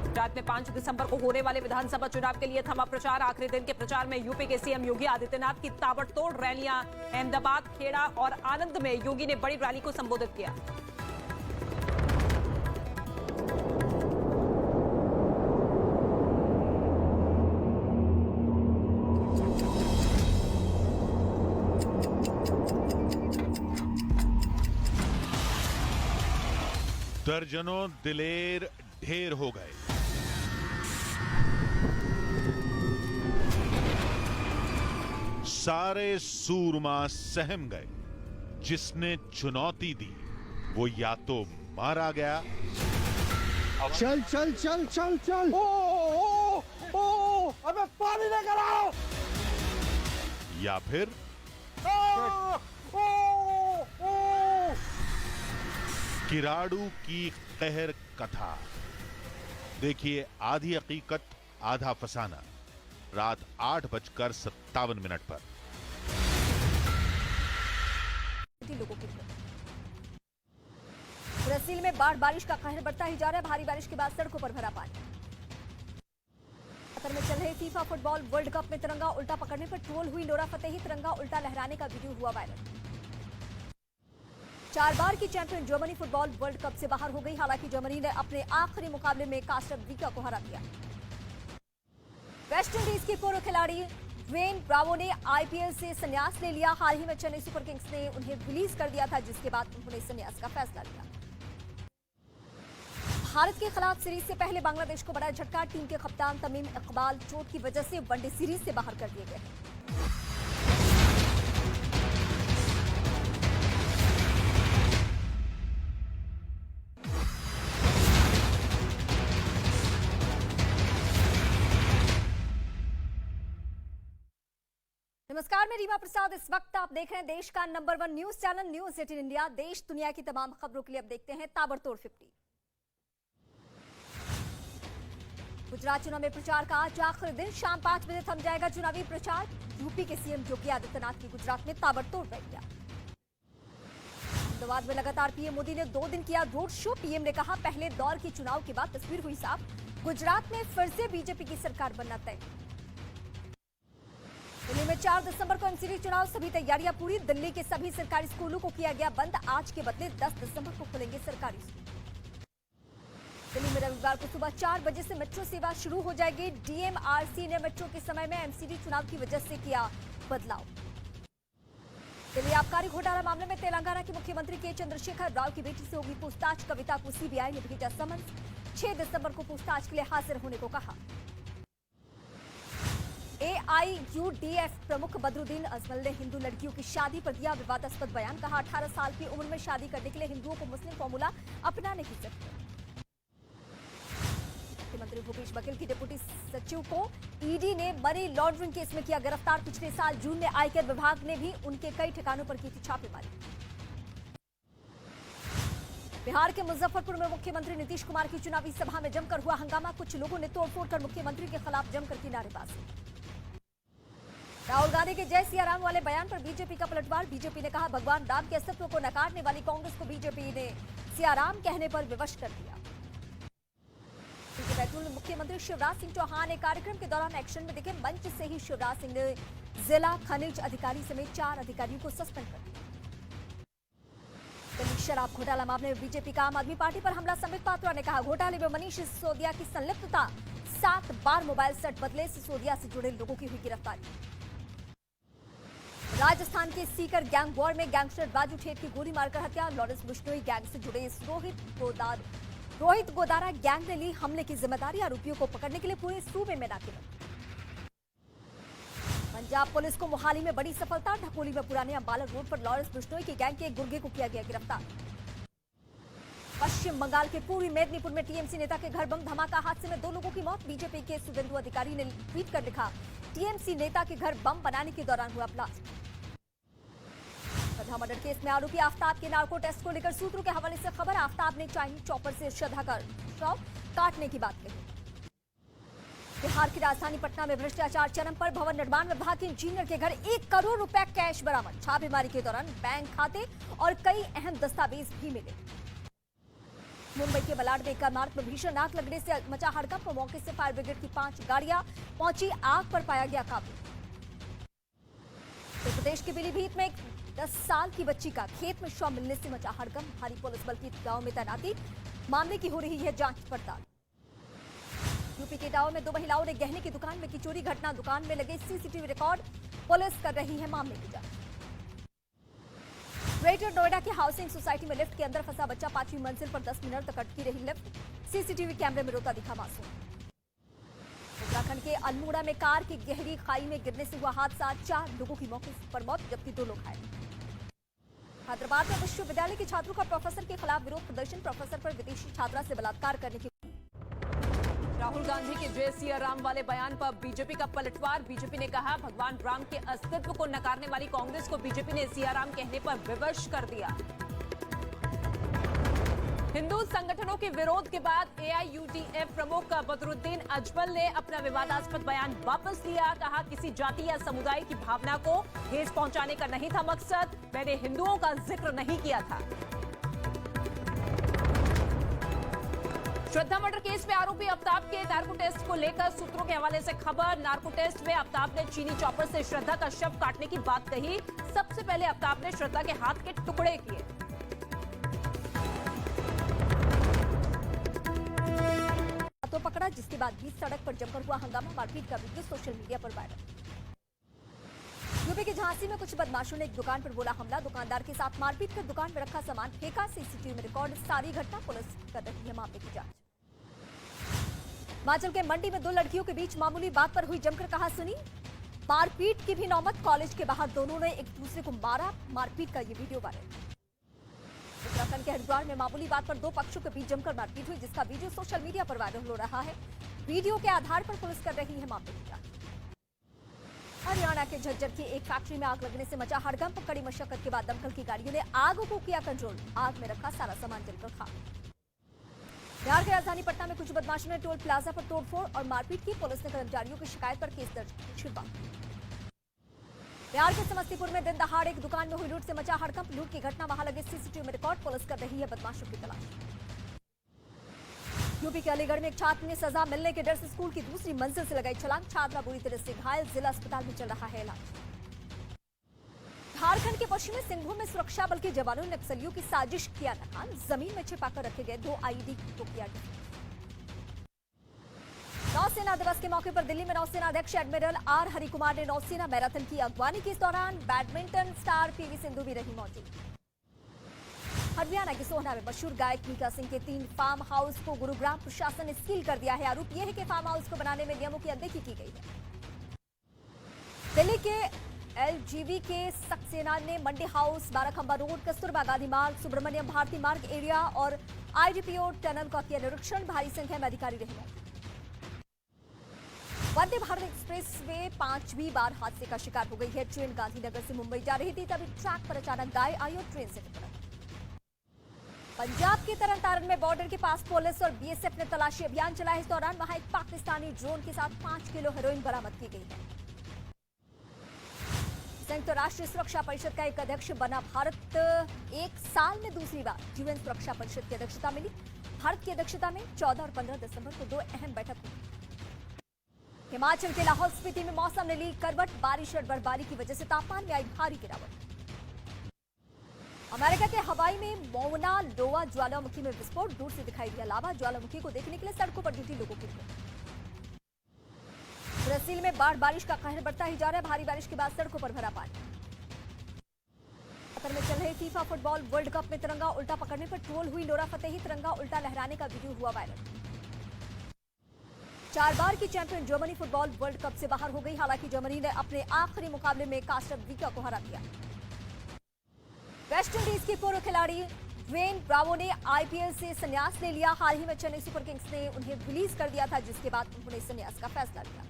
गुजरात में 5 दिसंबर को होने वाले विधानसभा चुनाव के लिए थमा प्रचार। आखिरी दिन के प्रचार में यूपी के सीएम योगी आदित्यनाथ की ताबड़तोड़ रैलियां। अहमदाबाद, खेड़ा और आनंद में योगी ने बड़ी रैली को संबोधित किया। दर्जनों दिलेर ढेर हो गए। सारे सूरमा सहम गए। जिसने चुनौती दी वो या तो मारा गया, चल चल चल चल चल, अबे पानी लेकर आओ, या फिर किराड़ू की कहर कथा। देखिए आधी हकीकत आधा फसाना, रात 8:57 पर। ब्राजील में बाढ़ बारिश का कहर बढ़ता ही जा रहा है। भारी बारिश के बाद सड़कों पर भरा पानी। कतर में चल रहे फीफा फुटबॉल वर्ल्ड कप में तिरंगा उल्टा पकड़ने पर ट्रोल हुई नोरा फतेही। तिरंगा उल्टा लहराने का वीडियो हुआ वायरल। 4 बार की champion Germany football world cup से बाहर हो गई। हालांकि जर्मनी ने अपने आखिरी मुकाबले में कोस्टारिका को हरा दिया। वेस्ट इंडीज के पूर्व खिलाड़ी ड्वेन ब्रावो ने आईपीएल से संन्यास ले लिया। हाल ही में चेन्नई सुपर किंग्स ने उन्हें रिलीज कर दिया था, जिसके बाद उन्होंने संन्यास का फैसला लिया। भारत के खिलाफ सीरीज से पहले बांग्लादेश को बड़ा झटका। टीम के कप्तान तमीम इकबाल चोट की वजह से वनडे सीरीज से बाहर कर दिए गए। नमस्कार, मैं रीमा प्रसाद। इस वक्त आप देख रहे हैं देश का number 1 news channel news 18 India. देश दुनिया की तमाम खबरों के लिए अब देखते हैं ताबड़तोड़ 50। गुजरात चुनाव में प्रचार का आज आखिरी दिन। शाम 5 बजे थम जाएगा चुनावी प्रचार। यूपी के सीएम योगी आदित्यनाथ की गुजरात में ताबड़तोड़ रैलियां। अहमदाबाद में लगातार पीएम मोदी ने 2 दिन किया रोड शो। पीएम ने कहा पहले दौर के चुनाव के बाद तस्वीर हुई साफ। गुजरात में फिर से बीजेपी की सरकार बनना तय। दिल्ली में 4 दिसंबर को एमसीडी चुनाव, सभी तैयारियां पूरी। दिल्ली के सभी सरकारी स्कूलों को किया गया बंद। आज के बदले 10 दिसंबर को खुलेंगे सरकारी स्कूल। दिल्ली में रविवार को सुबह 4 बजे से मेट्रो सेवा शुरू हो जाएगी। डीएमआरसी ने मेट्रो के समय में एमसीडी चुनाव की वजह से किया बदलाव। दिल्ली आबकारी घोटाला मामले में तेलंगाना के मुख्यमंत्री के चंद्रशेखर राव की बेटी से होगी पूछताछ। कविता को सीबीआई ने भेजा समन्स। 6 दिसंबर को पूछताछ के लिए हाजिर होने को कहा। एआईयूडीएफ प्रमुख बदरुद्दीन अजमल ने हिंदू लड़कियों की शादी पर दिया विवादास्पद बयान। कहा 18 साल की उम्र में शादी करने के लिए हिंदुओं को मुस्लिम फॉर्मूला अपनाने की जरूरत। मुख्यमंत्री भूपेश बघेल की डिप्टी सचिव को ईडी ने मनी लॉन्ड्रिंग केस में किया गिरफ्तार। पिछले साल जून में आयकर विभाग ने भी उनके कई ठिकानों पर की थी छापेमारी। बिहार के मुजफ्फरपुर में मुख्यमंत्री नीतीश कुमार की चुनावी सभा में जमकर हुआ हंगामा। कुछ लोगों ने तोड़फोड़ कर मुख्यमंत्री के खिलाफ जमकर की नारेबाजी। राहुल गांधी के जय सिया राम वाले बयान पर बीजेपी का पलटवार। बीजेपी ने कहा भगवान राम के अस्तित्व को नकारने वाली कांग्रेस को बीजेपी ने सिया राम कहने पर विवश कर दिया। बैतूल में मुख्यमंत्री शिवराज सिंह चौहान एक कार्यक्रम के दौरान एक्शन में दिखे। मंच से ही शिवराज सिंह ने जिला खनिज अधिकारी समेत 4 अधिकारियों को सस्पेंड कर दिया। दिल्ली शराब घोटाला मामले में बीजेपी का आम आदमी पार्टी पर हमला। संबित पात्रा ने कहा घोटाले में मनीष सिसोदिया की संलिप्तता। 7 बार मोबाइल सेट बदले। सिसोदिया से जुड़े लोगों की हुई गिरफ्तारी। राजस्थान के सीकर गैंग वॉर में गैंगस्टर राजू ठेठ की गोली मारकर हत्या। लॉरेंस बिश्नोई गैंग से जुड़े रोहित गोदारा गैंग ने ली हमले की जिम्मेदारी। आरोपियों को पकड़ने के लिए पूरे सूबे में नाकेबंदी। पंजाब पुलिस को मोहाली में बड़ी सफलता। ढकोली में पुराने अंबाला रोड पर लॉरेंस बिश्नोई के गैंग के एक गुर्गे को किया गया गिरफ्तार। पश्चिम बंगाल के पूर्वी मेदिनीपुर में टीएमसी नेता के घर बम धमाका। हादसे में 2 लोगों की मौत। बीजेपी के सुवेंदु अधिकारी ने ट्वीट कर लिखा टीएमसी नेता के घर बम बनाने के दौरान हुआ ब्लास्ट। श्रद्धा मर्डर केस में आरोपी आफ्ताब के नार्को टेस्ट को लेकर सूत्रों के हवाले से खबर। आफ्ताब ने चाइनीज चॉपर से श्रद्धा का शव काटने की बात कही। बिहार की राजधानी पटना में भ्रष्टाचार चरम पर। भवन निर्माण विभाग के इंजीनियर के घर 1 करोड़ रुपए कैश बरामद। छापेमारी के दौरान बैंक खाते और कई अहम दस्तावेज भी मिले। मुंबई के बलाड में एक इमारत में भीषण आग लगने से मचा हड़कंप। मौके से फायर ब्रिगेड की 5 गाड़ियां पहुंची। आग पर पाया गया काबू। उत्तर प्रदेश के पीलीभीत में एक 10 साल की बच्ची का खेत में शव मिलने से मचा हड़कंप। भारी पुलिस बल की गांव में तैनाती। मामले की हो रही है जांच पड़ताल। यूपी के इटावा में 2 महिलाओं ने गहने की दुकान में की चोरी। घटना दुकान में लगे सीसीटीवी रिकॉर्ड। पुलिस कर रही है मामले की जांच। ग्रेटर नोएडा की हाउसिंग सोसाइटी में लिफ्ट के अंदर फंसा बच्चा 5वीं मंजिल पर 10 मिनट तक अटकी रही लिफ्ट। सीसीटीवी कैमरे में रोता दिखा मासूम। उत्तराखंड के अल्मोड़ा में कार की गहरी खाई में गिरने से हुआ हादसा, 4 लोगों की मौके पर मौत जबकि 2 लोग घायल। हैदराबाद में विश्वविद्यालय के छात्रों का प्रोफेसर के खिलाफ विरोध प्रदर्शन, प्रोफेसर पर विदेशी छात्रा से बलात्कार करने की। राहुल गांधी के जय सिया राम वाले बयान पर बीजेपी का पलटवार। बीजेपी ने कहा भगवान राम के अस्तित्व को नकारने वाली कांग्रेस को बीजेपी ने सिया राम कहने पर विवश कर दिया। हिंदू संगठनों के विरोध के बाद एआईयूडीएफ प्रमुख बदरुद्दीन अजमल ने अपना विवादास्पद बयान वापस लिया। कहा किसी जाति या समुदाय की भावना को ठेस पहुंचाने का नहीं था मकसद, मैंने हिंदुओं का जिक्र नहीं किया था। श्रद्धा मर्डर केस में आरोपी आफ्ताब के नार्को टेस्ट को लेकर सूत्रों के हवाले से खबर। नार्को टेस्ट में आफ्ताब ने चीनी चॉपर से श्रद्धा का शव काटने की बात कही। सबसे पहले आफ्ताब ने श्रद्धा के हाथ के टुकड़े किए। तो पकड़ा, जिसके बाद भी सड़क पर जमकर हुआ हंगामा, मारपीट का वीडियो सोशल मीडिया पर वायरल। यूपी के झांसी में कुछ बदमाशों ने एक दुकान पर बोला हमला, दुकानदार के साथ मारपीट कर दुकान में रखा सामान फेंका। सीसीटीवी में रिकॉर्ड सारी घटना, पुलिस कर रही है मामले की जांच। हिमाचल के मंडी में 2 लड़कियों के बीच मामूली बात पर हुई जमकर कहासुनी, मारपीट की भी नौबत। कॉलेज के बाहर दोनों ने एक दूसरे को मारा, मारपीट का ये वीडियो वायरल। उत्तराखंड के हरिद्वार में मामूली बात पर 2 पक्षों के बीच जमकर मारपीट हुई, जिसका वीडियो सोशल मीडिया पर वायरल हो रहा है। वीडियो के आधार पर पुलिस कर रही है मामले की जांच। हरियाणा के झज्जर की एक फैक्ट्री में आग लगने से मचा हड़कंप, कड़ी मशक्कत के बाद दमकल की गाड़ियों ने आग को किया कंट्रोल, आग में रखा सारा सामान जलकर खाक। बिहार की राजधानी पटना में कुछ बदमाशों ने टोल प्लाजा पर तोड़फोड़ और मारपीट की, पुलिस ने कर्मचारियों की शिकायत पर केस दर्ज की शुरुआत। बिहार के समस्तीपुर में दिन दहाड़ एक दुकान में हुई लूट से मचा हड़कंप, लूट की घटना वहां लगे सीसीटीवी में रिकॉर्ड, पुलिस कर रही है बदमाशों की तलाश। यूपी के अलीगढ़ में एक छात्र ने सजा मिलने के डर से स्कूल की दूसरी मंजिल से लगाई छलांग, छात्रा बुरी तरह से घायल, जिला अस्पताल में चल रहा है इलाज। झारखंड के पश्चिमी सिंहभूम में सुरक्षा बल के जवानों ने नक्सलियों की साजिश किया नाकाम, जमीन में छिपाकर रखे गए 2 आईईडी को किया डिफेक्ट। नौसेना दिवस के मौके पर दिल्ली में नौसेना अध्यक्ष एडमिरल आर हरिकुमार ने नौसेना मैराथन की अगवानी की। इस दौरान बैडमिंटन स्टार पीवी सिंधु भी रही मौजूद। हरियाणा के सोहना में मशहूर गायक मीका सिंह के 3 फार्म हाउस को गुरुग्राम प्रशासन ने सील कर दिया है। आरोप यह है कि फार्म हाउस को बनाने में नियमों की अनदेखी की गई है। दिल्ली के एलजीवी के सक्सेना ने मंडी हाउस, बाराखंबा रोड, कस्तूरबा गांधी मार्ग, सुब्रमण्यम भारती मार्ग एरिया और आईडीपीओ टनल का किया निरीक्षण, भारी संख्या में अधिकारी रहे। वंदे भारत एक्सप्रेस वे 5वीं बार हादसे का शिकार हो गई है। ट्रेन गांधीनगर से मुंबई जा रही थी, तभी ट्रैक पर अचानक गाय आई और ट्रेन से टकरा। पंजाब के तरनतारन में बॉर्डर के पास पुलिस और बीएसएफ ने तलाशी अभियान चलाया। इस दौरान वहां एक पाकिस्तानी ड्रोन के साथ 5 किलो हेरोइन बरामद की गई है। संयुक्त राष्ट्र सुरक्षा परिषद का एक अध्यक्ष बना भारत, 1 साल में दूसरी बार यूएन सुरक्षा परिषद की अध्यक्षता मिली। भारत की अध्यक्षता में 14 और 15 दिसंबर को 2 अहम बैठक हुई। हिमाचल के लाहौल स्पीति में मौसम ने ली करवट, बारिश और बर्फबारी की वजह से तापमान में आई भारी गिरावट। अमेरिका के हवाई में मोना लोआ ज्वालामुखी में विस्फोट, दूर से दिखाई दिया लावा। ज्वालामुखी को देखने के लिए सड़कों पर जुटी लोगों की भीड़। ब्राजील में बारिश का कहर बढ़ता ही जा रहा है, भारी बारिश के बाद सड़कों पर भरा पानी। कतर में चल रहे फीफा फुटबॉल वर्ल्ड कप में तिरंगा उल्टा पकड़ने पर ट्रोल हुई नोरा फतेही, तिरंगा उल्टा लहराने का वीडियो हुआ वायरल। 4 बार की champion Germany football world cup से बाहर हो गई। हालांकि जर्मनी ने अपने आखिरी मुकाबले में कोस्टारिका को हरा दिया। वेस्टइंडीज के पूर्व खिलाड़ी ड्वेन ब्रावो ने आईपीएल से संन्यास ले लिया। हाल ही में चेन्नई सुपर किंग्स ने उन्हें रिलीज कर दिया था, जिसके बाद उन्होंने संन्यास का फैसला लिया।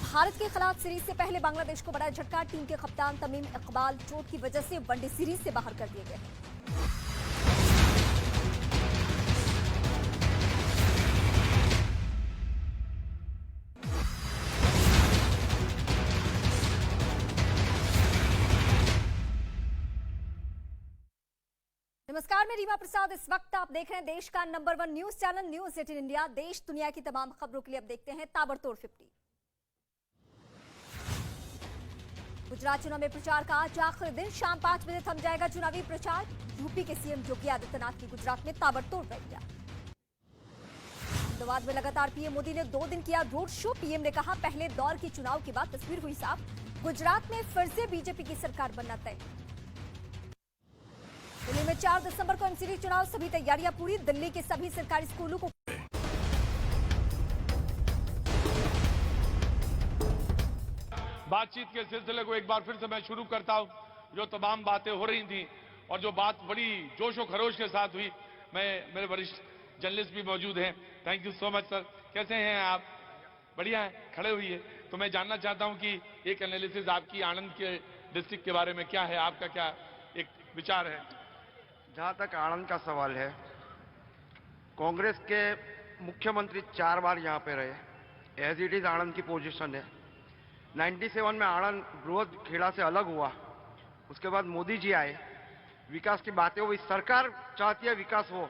भारत के खिलाफ सीरीज से पहले बांग्लादेश को बड़ा झटका, टीम के कप्तान तमीम इकबाल चोट की वजह से वनडे सीरीज से बाहर कर दिए गए। नमस्कार, मैं रीमा प्रसाद। इस वक्त आप देख रहे हैं देश का number 1 news channel news 18 India. देश दुनिया की तमाम खबरों के लिए अब देखते हैं ताबड़तोड़ 50। गुजरात चुनाव में प्रचार का आज आखिरी दिन, शाम 5 बजे थम जाएगा चुनावी प्रचार। यूपी के सीएम योगी आदित्यनाथ की गुजरात में ताबड़तोड़ रैलियां। अहमदाबाद में लगातार पीएम मोदी ने 2 दिन किया रोड शो। पीएम ने कहा पहले दौर के चुनाव के बाद तस्वीर हुई साफ, गुजरात में फिर से बीजेपी की सरकार बनना तय। दिल्ली में 4 दिसंबर को एमसीडी चुनाव, सभी तैयारियां पूरी। दिल्ली के सभी सरकारी स्कूलों को बातचीत के सिलसिले को एक बार फिर से मैं शुरू करता हूं। जो तमाम बातें हो रही थी और जो बात बड़ी जोश और खरोश के साथ हुई, मेरे वरिष्ठ जर्नलिस्ट भी मौजूद हैं। Thank you so much sir. कैसे हैं आप? बढ़िया है, खड़े हुई है। तो मैं जानना चाहता हूं कि एक एनालिसिस आपकी आनंद के डिस्ट्रिक्ट के बारे में क्या है, आपका क्या एक विचार है? जहां तक आनंद का सवाल है, कांग्रेस के मुख्यमंत्री 4 बार यहां पे रहे। एज इट इज आनंद की पोजीशन है। 97 में आनंद बृहद खेड़ा से अलग हुआ, उसके बाद मोदी जी आए, विकास की बातें हुई। सरकार चाहती है विकास हो,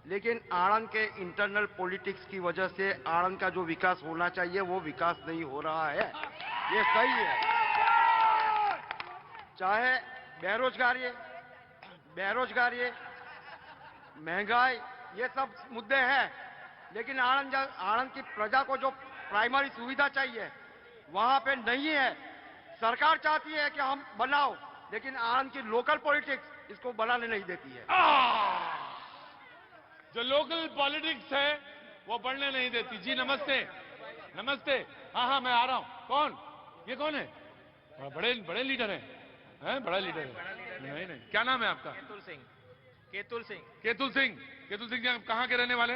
लेकिन आनंद के इंटरनल पॉलिटिक्स की वजह से आनंद का जो विकास होना चाहिए वो विकास नहीं हो रहा है। ये सही है। चाहे बेरोजगारी, महंगाई, ये सब मुद्दे हैं, लेकिन आनंद की प्रजा को जो प्राइमरी सुविधा चाहिए वहां पे नहीं है। सरकार चाहती है कि हम बनाओ, लेकिन आनंद की लोकल पॉलिटिक्स इसको बनाने नहीं देती है। जो लोकल पॉलिटिक्स है वो बढ़ने नहीं देती। जी नमस्ते। नमस्ते। हाँ मैं आ रहा हूँ। कौन? ये कौन है? बड़े लीडर हैं? बड़ा लीडर है? नहीं। क्या नाम है आपका? केतुल सिंह। केतुल सिंह जी, आप कहाँ के रहने वाले?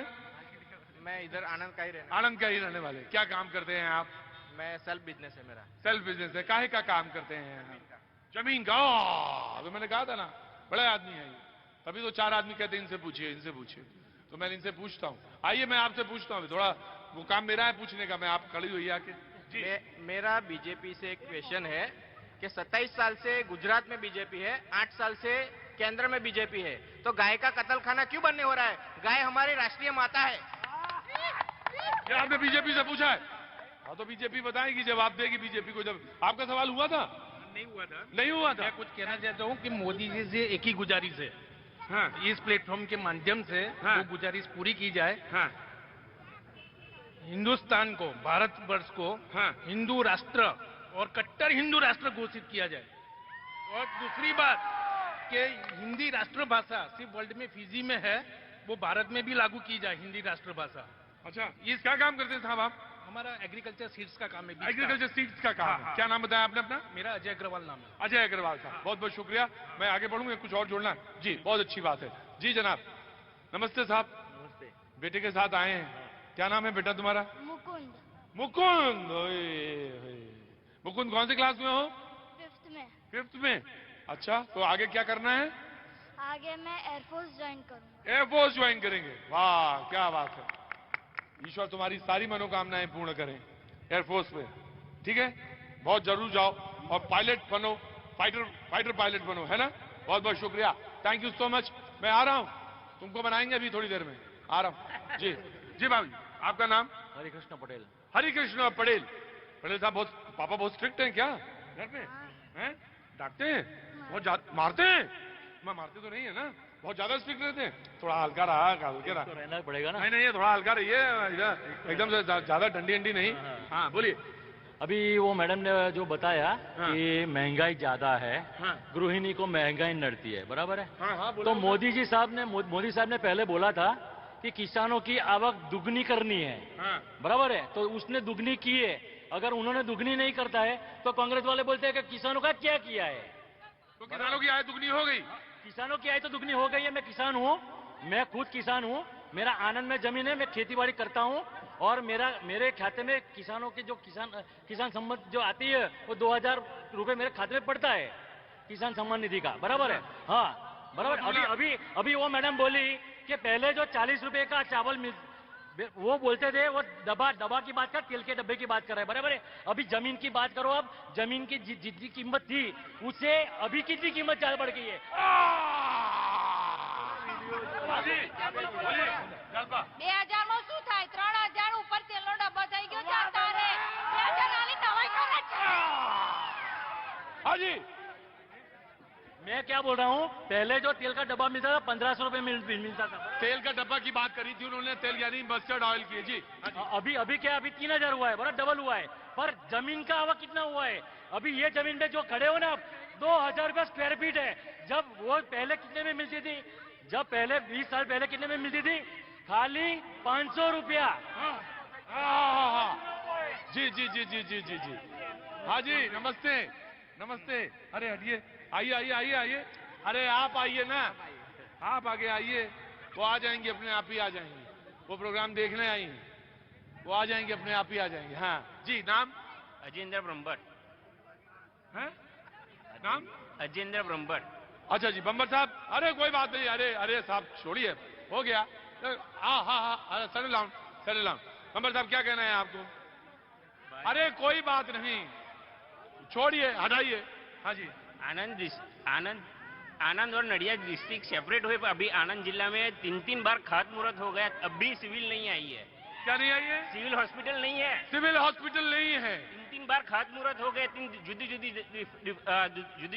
मैं इधर आनंद का ही आनंद का ही रहने वाले। क्या काम करते हैं आप? मैं सेल्फ बिजनेस है मेरा। सेल्फ बिजनेस है। काहे का काम करते हैं? जमीन का। अभी मैंने कहा था ना, बड़े आदमी है ये। तभी तो 4 आदमी कहते हैं इनसे पूछिए। तो मैं इनसे पूछता हूँ। आइए मैं आपसे पूछता हूँ, थोड़ा वो काम मेरा है पूछने का। मैं आप खड़ी हुई आके। मेरा बीजेपी से एक क्वेश्चन है कि 27 साल से गुजरात में बीजेपी है, 8 साल से केंद्र में बीजेपी है, तो गाय का कत्लखाना क्यों बनने हो रहा है? गाय हमारी राष्ट्रीय माता है। क्या आपने बीजेपी से पूछा है? हाँ तो बीजेपी बताएगी, जवाब देगी बीजेपी को। जब आपका सवाल हुआ था? नहीं हुआ था। मैं कुछ कहना चाहता हूँ कि मोदी जी से एक ही गुजारिश है। हाँ। इस प्लेटफॉर्म के माध्यम से वो गुजारिश पूरी की जाए। हिंदुस्तान को, भारतवर्ष को हिंदू राष्ट्र और कट्टर हिंदू राष्ट्र घोषित किया जाए। और दूसरी बात कि हिंदी राष्ट्रभाषा सिर्फ वर्ल्ड में फिजी में है, वो भारत में भी लागू की जाए हिंदी राष्ट्रभाषा। अच्छा, ये क्या काम करते हैं साहब आप? हमारा एग्रीकल्चर सीड्स का काम है। एग्रीकल्चर सीड्स का काम है। क्या नाम बताया आपने अपना? मेरा अजय अग्रवाल नाम है। अजय अग्रवाल साहब, बहुत बहुत शुक्रिया। मैं आगे बढ़ूंगा, कुछ और जोड़ना जी? बहुत अच्छी बात है जी। जनाब नमस्ते साहब। नमस्ते। बेटे के साथ आए हैं। क्या नाम है बेटा तुम्हारा? मुकुंद। मुकुंद कौन सी क्लास में हो? 5th में। 5th में। अच्छा, तो आगे क्या करना है? आगे मैं एयरफोर्स ज्वाइन करूंगा। एयरफोर्स ज्वाइन करेंगे? वाह क्या बात है। ईश्वर तुम्हारी सारी मनोकामनाएं पूर्ण करें एयरफोर्स में। ठीक है, बहुत जरूर जाओ और पायलट बनो, फाइटर पायलट बनो, है ना? बहुत बहुत शुक्रिया, थैंक यू सो मच। मैं आ रहा हूं, तुमको बनाएंगे अभी थोड़ी देर में। आ रहा हूं जी। जी बाबू, आपका नाम? हरिकृष्ण पटेल। हरिकृष्ण पटेल। पटेल साहब, पापा बहुत स्ट्रिक्ट हैं क्या घर में? हैं? डांटते हैं? बहुत ज्यादा मारते हैं? मैं मारते तो नहीं है ना? बहुत ज्यादा स्ट्रिक्ट रहते हैं? थोड़ा हल्का रहा, तो रहना पड़ेगा ना। नहीं, ये थोड़ा हल्का रहिए, एकदम से ज्यादा डंडी नहीं। हाँ बोलिए। अभी वो मैडम ने जो बताया कि महंगाई ज्यादा है, गृहिणी को महंगाई नड़ती है, बराबर है? तो मोदी साहब ने पहले बोला था कि किसानों की आवक दुगनी करनी है, बराबर है? तो उसने दुगनी की है। अगर उन्होंने दुगनी नहीं करता है तो कांग्रेस वाले बोलते हैं कि किसानों का क्या किया है? तो किसानों की आय दुगनी हो गई। किसानों की आय तो दुगनी हो गई है। मैं किसान हूँ, मैं खुद किसान हूँ। मेरा आनंद में जमीन है, मैं खेती-बाड़ी करता हूँ और मेरे खाते में किसानों की जो किसान सम्मान जो आती है वो 2000 रुपए मेरे खाते में पड़ता है, किसान सम्मान निधि का, बराबर है? हाँ बराबर। अभी वो मैडम बोली कि पहले जो 40 रुपए का चावल वो बोलते थे, वो दबा की बात कर, तेल के डब्बे की बात कर रहे हैं, बराबर है? अभी जमीन की बात करो। अब जमीन की जितनी कीमत थी उससे अभी कितनी कीमत ज्यादा बढ़ गई है? 2000 માં શું થાય? 3000 ઉપર તેલનો ડબ્બો થઈ ગયો છે તારે. 2000 આલી નવાઈ કરે છે. हाँ जी, मैं क्या बोल रहा हूँ, पहले जो तेल का डब्बा मिलता था 1500 रुपए मिलता था। तेल का डब्बा की बात करी थी उन्होंने, तेल यानी मस्टर्ड ऑयल की। जी अभी क्या, अभी 3000 हुआ है, बड़ा डबल हुआ है। पर जमीन का आवक कितना हुआ है? अभी ये जमीन पे जो खड़े हो ना, 2000 रुपए स्क्वायर फीट है। जब वो पहले कितने में मिलती थी, जब पहले 20 साल पहले कितने में मिलती थी? खाली 500 रुपया। जी जी जी जी जी जी जी हाँ जी, नमस्ते नमस्ते। अरे हटिए, आइए आइए आइए आइए। अरे आप आइए ना, आप आगे आइए। वो आ जाएंगे, अपने आप ही आ जाएंगे। वो प्रोग्राम देखने आई हैं, वो आ जाएंगे, अपने आप ही आ जाएंगे। हाँ जी, नाम? अजेंद्र ब्रह्मभट्ट। है नाम? अजेंद्र ब्रह्मभट्ट। अच्छा जी, बम्बर साहब। अरे कोई बात नहीं, अरे अरे साहब छोड़िए, हो गया। हाँ हाँ हाँ, सेटल डाउन सेटल डाउन। बम्बर साहब क्या कहना है आपको? अरे कोई बात नहीं, छोड़िए, हटाइए। हाँ जी। आनंद और नडिया डिस्ट्रिक्ट सेपरेट हुए, अभी आनंद जिला में 3 बार खातमुहूर्त हो गया, अब भी सिविल नहीं आई है। क्या नहीं आई है? सिविल हॉस्पिटल नहीं है। सिविल हॉस्पिटल नहीं है। 3 बार खातमुहूर्त हो गए, 3 जुदी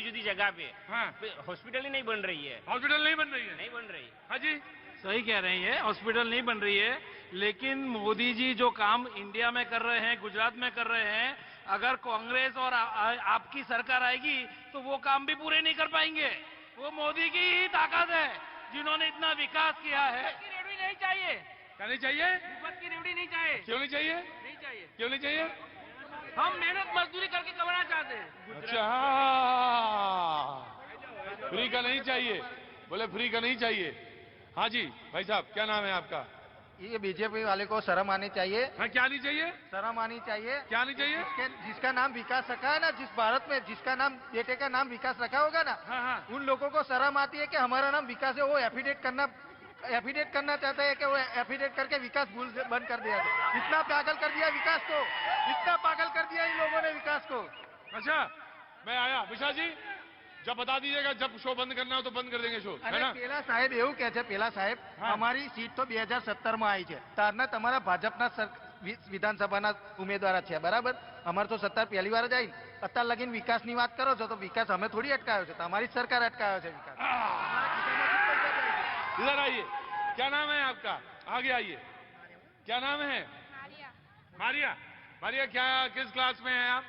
जुदी जगह पे। हाँ। हॉस्पिटल ही नहीं बन रही है। हॉस्पिटल नहीं बन रही है? नहीं बन रही। हाँ जी, सही कह रहे हैं, हॉस्पिटल नहीं बन रही है, लेकिन मोदी जी जो काम इंडिया में कर रहे हैं, गुजरात में कर रहे हैं, अगर कांग्रेस और आपकी सरकार आएगी तो वो काम भी पूरे नहीं कर पाएंगे। वो मोदी की ही ताकत है, जिन्होंने इतना विकास किया है। रेवड़ी नहीं चाहिए। क्या नहीं चाहिए? विपद की रेवड़ी नहीं चाहिए। क्यों नहीं चाहिए? नहीं चाहिए। क्यों नहीं चाहिए? हम मेहनत मजदूरी करके कमाना चाहते हैं। अच्छा, फ्री का नहीं चाहिए, बोले फ्री का नहीं चाहिए। हाँ जी भाई साहब, क्या नाम है आपका? ये बीजेपी वाले को शर्म आनी चाहिए। हाँ, क्या नहीं चाहिए? शर्म आनी चाहिए। क्या नहीं चाहिए? जिसका नाम विकास रखा है ना, जिस भारत में जिसका नाम बेटे का नाम विकास रखा होगा ना, हाँ हाँ, उन लोगों को शर्म आती है कि हमारा नाम विकास है। वो एफिडेट करना चाहता है कि वो एफिडेट करके विकास भूल बंद कर दिया। इतना पागल कर दिया विकास को, इतना पागल कर दिया इन लोगों ने विकास को। अच्छा, मैं आया। विशाल जी, जब बता दीजिएगा, जब शो बंद करना हो तो बंद कर देंगे शो, है ना? પેલા સાહેબ એવું કહે છે, પેલા સાહેબ અમારી સીટ તો 2017 માં આવી છે, તારના તમારા ભાજપના વિધાનસભાના ઉમેદવાર છે, બરાબર? અમારે તો સત્તા પહેલી વાર જ આવી, અત્યાર લગીન વિકાસની વાત કરો છો તો વિકાસ અમે થોડી અટકાયો છે, તમારી જ સરકાર અટકાયો છે વિકાસ। इधर आइए, क्या नाम है आपका? आगे आइए, क्या नाम है? मारिया। मारिया, क्या किस क्लास में है आप?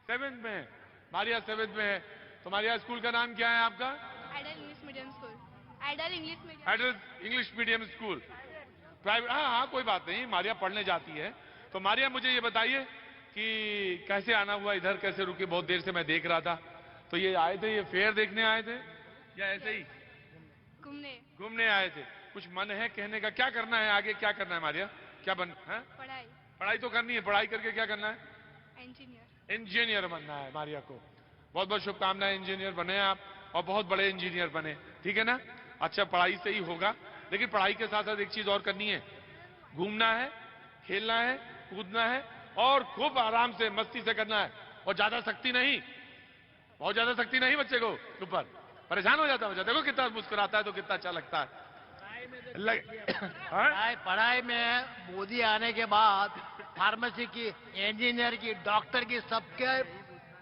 7th में है। मारिया 7th में है। तो मारिया, स्कूल का नाम क्या है आपका? Ideal English Medium School. Ideal English Medium. Ideal English Medium School, private. हाँ हाँ, कोई बात नहीं, मारिया पढ़ने जाती है। तो मारिया, मुझे ये बताइए कि कैसे आना हुआ इधर, कैसे रुके? बहुत देर से मैं देख रहा था। तो ये आए थे, ये फेयर देखने आए थे या ऐसे ही घूमने आए थे? कुछ मन है कहने का? क्या करना है आगे, क्या करना है मारिया? क्या बन है? पढ़ाई तो करनी है। पढ़ाई करके क्या करना है? इंजीनियर बनना है मारिया को। बहुत बहुत शुभकामनाएं, इंजीनियर बने आप, और बहुत बड़े इंजीनियर बने, ठीक है ना? अच्छा, पढ़ाई से ही होगा, लेकिन पढ़ाई के साथ साथ एक चीज और करनी है, घूमना है, खेलना है, कूदना है, और खूब आराम से मस्ती से करना है। और ज्यादा सख्ती नहीं, बहुत ज्यादा सख्ती नहीं बच्चे को ऊपर, परेशान हो जाता है। देखो कितना मुस्कुराता है, तो कितना अच्छा लगता है। पढ़ाई में मोदी आने के बाद फार्मेसी की, इंजीनियर की, डॉक्टर की, सबके।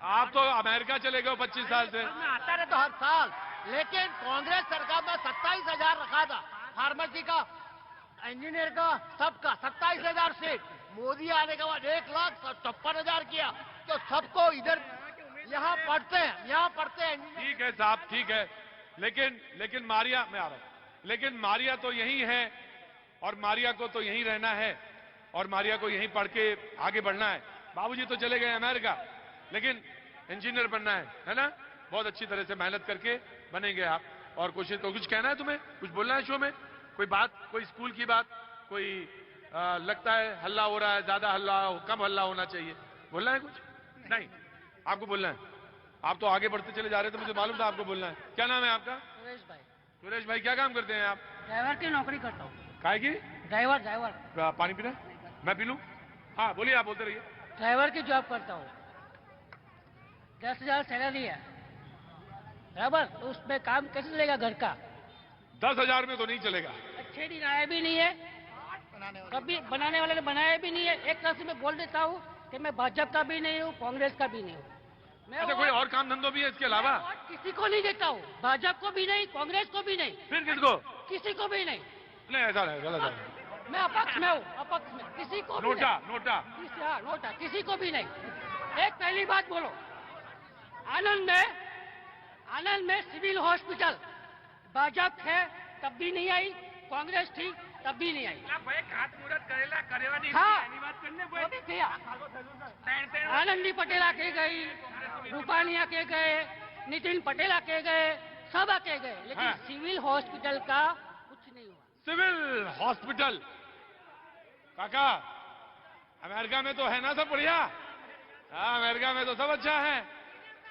आप तो अमेरिका चले गए 25 साल से। आता रहे तो हर साल, लेकिन कांग्रेस सरकार में 27,000 रखा था, फार्मेसी का, इंजीनियर का, सबका 27,000 सीट। मोदी आने के बाद 1,56,000 किया, तो सबको इधर यहाँ पढ़ते हैं। ठीक है साहब, ठीक है, लेकिन मारिया, मैं आ रहा हूं, लेकिन मारिया तो यही है, और मारिया को तो यहीं रहना है, और मारिया को यहीं पढ़ के आगे बढ़ना है। बाबूजी तो चले गए अमेरिका, लेकिन इंजीनियर बनना है ना? बहुत अच्छी तरह से मेहनत करके बनेंगे आप। और कोशिश को कुछ कहना है तुम्हें, कुछ बोलना है शो में? कोई बात, कोई स्कूल की बात, कोई लगता है हल्ला हो रहा है, ज्यादा हल्ला, कम हल्ला होना चाहिए, बोलना है कुछ? नहीं, आपको बोलना है। आप तो आगे बढ़ते चले जा रहे थे, मुझे मालूम था आपको बोलना है। क्या नाम है आपका? सुरेश भाई। सुरेश भाई, क्या काम करते हैं आप? ड्राइवर की नौकरी करता हूँ। काय की? ड्राइवर। पानी पीना? मैं पी लूं? हाँ बोलिए, आप बोलते रहिए। ड्राइवर की जॉब करता हूँ, 10,000 सैलरी है, बराबर? तो उसमें काम कैसे चलेगा घर का? 10,000 में तो नहीं चलेगा। अच्छे दिन आए भी नहीं है, कभी बनाने वाले ने बनाया भी नहीं है। एक तरह से मैं बोल देता हूँ कि मैं भाजपा का भी नहीं हूँ, कांग्रेस का भी नहीं हूँ। मैं अच्छा, कोई और काम धंधों भी है इसके अलावा? किसी को नहीं देता हूँ, भाजपा को भी नहीं, कांग्रेस को भी नहीं। फिर किसको? किसी को भी नहीं। नहीं, ऐसा नहीं, गलत है। मैं अपक्ष में हूँ, अपक्ष में, किसी को भी नोटा नहीं। नोटा नोटा, किसी को भी नहीं। एक पहली बात बोलो, आनंद में सिविल हॉस्पिटल भाजपा है तब भी नहीं आई, कांग्रेस थी तब भी नहीं आई। हाँ, वो भी किया। आनंदी पटेल आके गई, रूपानी आके गए, नितिन पटेल आके गए, सब आके गए, लेकिन सिविल हॉस्पिटल का कुछ नहीं हुआ। सिविल हॉस्पिटल काका, अमेरिका में तो है ना सब बढ़िया? हाँ, अमेरिका में तो सब अच्छा है,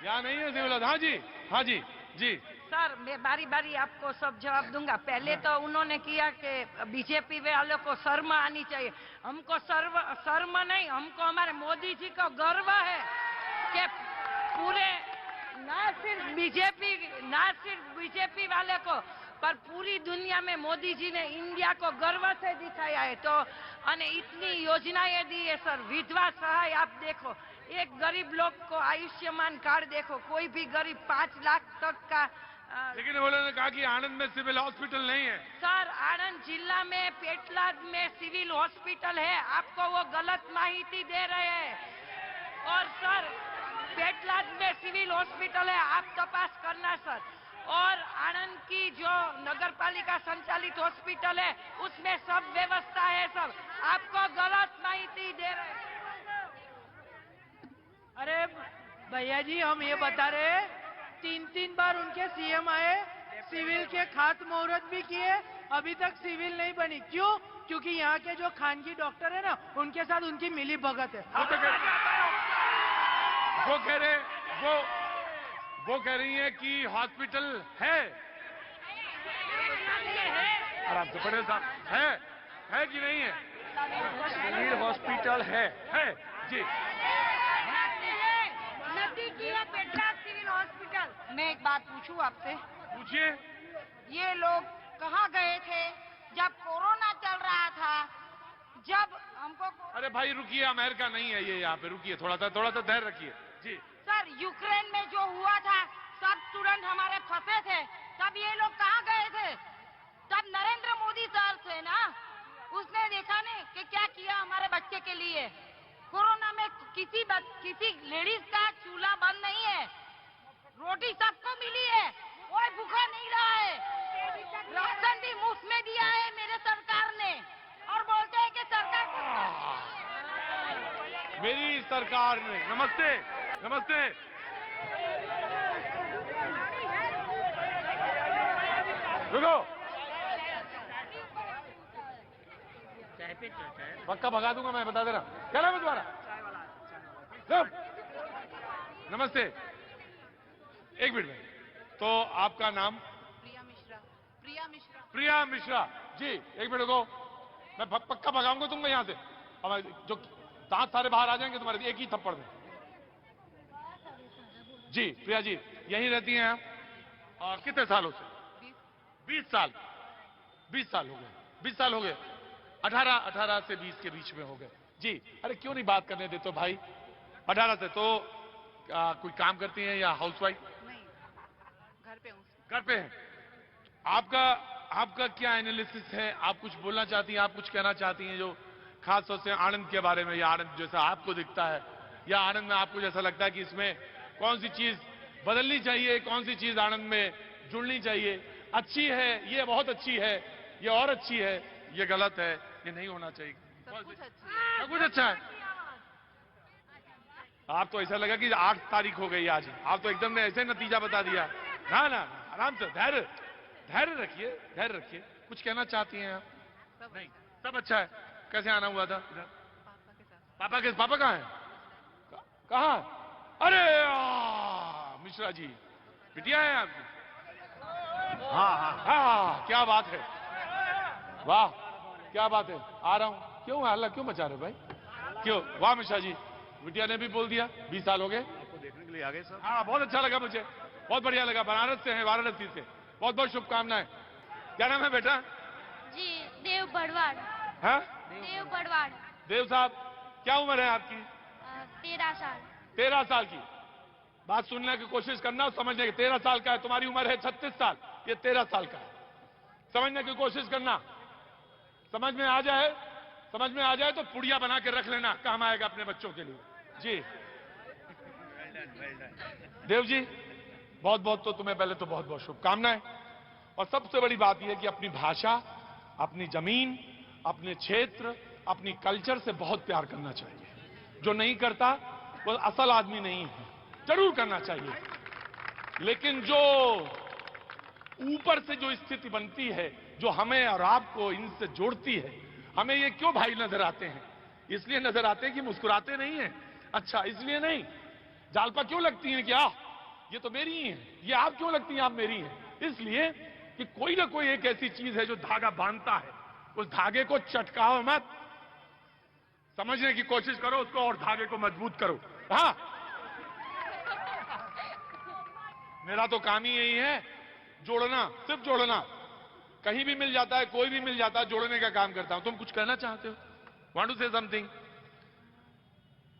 यहाँ नहीं है सिविल। हाँ जी, हाँ जी, जी सर मैं बारी बारी आपको सब जवाब दूंगा। पहले तो उन्होंने किया कि बीजेपी वालों को शर्म आनी चाहिए। हमको शर्म नहीं, हमको हमारे मोदी जी को गर्व है कि पूरे ना सिर्फ बीजेपी वाले को पर पूरी दुनिया में मोदी जी ने इंडिया को गर्व से दिखाया है। तो अने इतनी योजनाएं दी है सर, विधवा सहाय आप देखो, एक गरीब लोग को आयुष्मान कार्ड देखो, कोई भी गरीब 5 लाख तक का। लेकिन उन्होंने कहा कि आनंद में सिविल हॉस्पिटल नहीं है। सर आनंद जिला में पेटलाद में सिविल हॉस्पिटल है, आपको वो गलत माहिती दे रहे हैं। और सर पेटलाद में सिविल हॉस्पिटल है, आप तपास करना सर। और आनंद की जो नगर पालिका संचालित हॉस्पिटल है उसमें सब व्यवस्था है सब, आपको गलत माहिती दे रहे हैं। अरे भैया जी हम ये बता रहे, 3 बार उनके सीएम आए, सिविल के खात मुहूर्त भी किए, अभी तक सिविल नहीं बनी। क्यों? क्योंकि यहाँ के जो खानगी डॉक्टर है ना, उनके साथ उनकी मिली भगत है। वो कह रही है कि हॉस्पिटल है। आराम से पटेल साहब, है कि नहीं है? सिविल हॉस्पिटल है जी। नदी की है पेटलाद सिविल हॉस्पिटल। मैं एक बात पूछूं आपसे? पूछिए। ये लोग कहाँ गए थे जब कोरोना चल रहा था? जब हमको अरे भाई रुकिए, अमेरिका नहीं है ये, यहाँ पे रुकिए, थोड़ा सा धैर्य रखिए जी। सर यूक्रेन में जो हुआ था, सब स्टूडेंट हमारे फंसे थे, तब ये लोग कहाँ गए थे? तब नरेंद्र मोदी सर थे ना, उसने देखा नहीं कि क्या किया हमारे बच्चे के लिए। कोरोना में किसी लेडीज का चूल्हा बंद नहीं है, रोटी सबको मिली है, कोई भूखा नहीं रहा है, राशन भी मुफ्त में दिया है मेरे सरकार ने, और बोलते हैं कि सरकार मेरी सरकार ने। नमस्ते नमस्ते। रुको, पक्का भगा दूंगा मैं, बता दे रहा। क्या नाम है तुम्हारा? नमस्ते, एक मिनट में। तो आपका नाम? प्रिया मिश्रा जी। एक मिनट रुको, मैं पक्का भगाऊंगा तुमको यहाँ से। अब जो दांत सारे बाहर आ जाएंगे तुम्हारे एक ही थप्पड़ में। जी प्रिया जी, यहीं रहती हैं आप? और कितने सालों से? 20 साल। 20 साल हो गए। 20 साल हो गए। 18 से 20 के बीच में हो गए जी। अरे क्यों नहीं बात करने देते भाई? 18 से तो कोई काम करती हैं या हाउसवाइफ? नहीं, घर पे हैं। आपका क्या एनालिसिस है? आप कुछ बोलना चाहती हैं, आप कुछ कहना चाहती हैं जो खास तौर से आनंद के बारे में, या आनंद जैसा आपको दिखता है, या आनंद में आपको जैसा लगता है कि इसमें कौन सी चीज बदलनी चाहिए, कौन सी चीज आनंद में जुड़नी चाहिए? अच्छी है, ये बहुत अच्छी है, ये और अच्छी है, ये गलत है, ये नहीं होना चाहिए? सब कुछ अच्छा है। आप तो ऐसा लगा कि 8 तारीख हो गई आज, आप तो एकदम ने ऐसे नतीजा बता दिया। ना ना, आराम से, धैर्य रखिए। कुछ कहना चाहती हैं आप? नहीं, सब अच्छा है। कैसे आना हुआ था इधर? पापा कहाँ हैं? कहाँ? अरे मिश्रा जी, बिटिया है आपकी? हाँ, क्या बात है, वाह क्या बात है। आ रहा हूँ। क्यों हल्ला क्यों मचा रहे भाई? क्यों? वाह मिश्रा जी, बिटिया ने भी बोल दिया। 20 साल हो गए आपको देखने के लिए आ गए सर। हाँ, बहुत अच्छा लगा मुझे, बहुत बढ़िया लगा। बनारस से हैं, वाराणसी से। बहुत बहुत शुभकामनाएं। क्या नाम है बेटा? जी देव बड़वाड़। हाँ, देव बड़वाड़। देव साहब, क्या उम्र है आपकी? 13 साल। 13 साल की। बात सुनने की कोशिश करना और समझने की। 13 साल का है, तुम्हारी उम्र है 36 साल, ये 13 साल का है। समझने की कोशिश करना, समझ में आ जाए तो पुड़िया बना के रख लेना, काम आएगा अपने बच्चों के लिए जी। देव जी, बहुत बहुत तो तुम्हें पहले तो बहुत बहुत शुभकामनाएं। और सबसे बड़ी बात यह है कि अपनी भाषा, अपनी जमीन, अपने क्षेत्र, अपनी कल्चर से बहुत प्यार करना चाहिए। जो नहीं करता वो असल आदमी नहीं है, जरूर करना चाहिए। लेकिन जो ऊपर से जो स्थिति बनती है, जो हमें और आपको इनसे जोड़ती है, हमें ये क्यों भाई नजर आते हैं? इसलिए नजर आते हैं कि मुस्कुराते नहीं हैं। अच्छा, इसलिए नहीं। जालपा क्यों लगती हैं कि ये तो मेरी ही है, ये आप क्यों लगती हैं आप मेरी हैं? इसलिए कि कोई ना कोई एक ऐसी चीज है जो धागा बांधता है। उस धागे को चटकाओ मत, समझने की कोशिश करो उसको और धागे को मजबूत करो। हाँ, मेरा तो काम ही यही है, जोड़ना, सिर्फ जोड़ना। कहीं भी मिल जाता है, कोई भी मिल जाता है, जोड़ने का काम करता हूं। तुम कुछ कहना चाहते हो? Want to say something?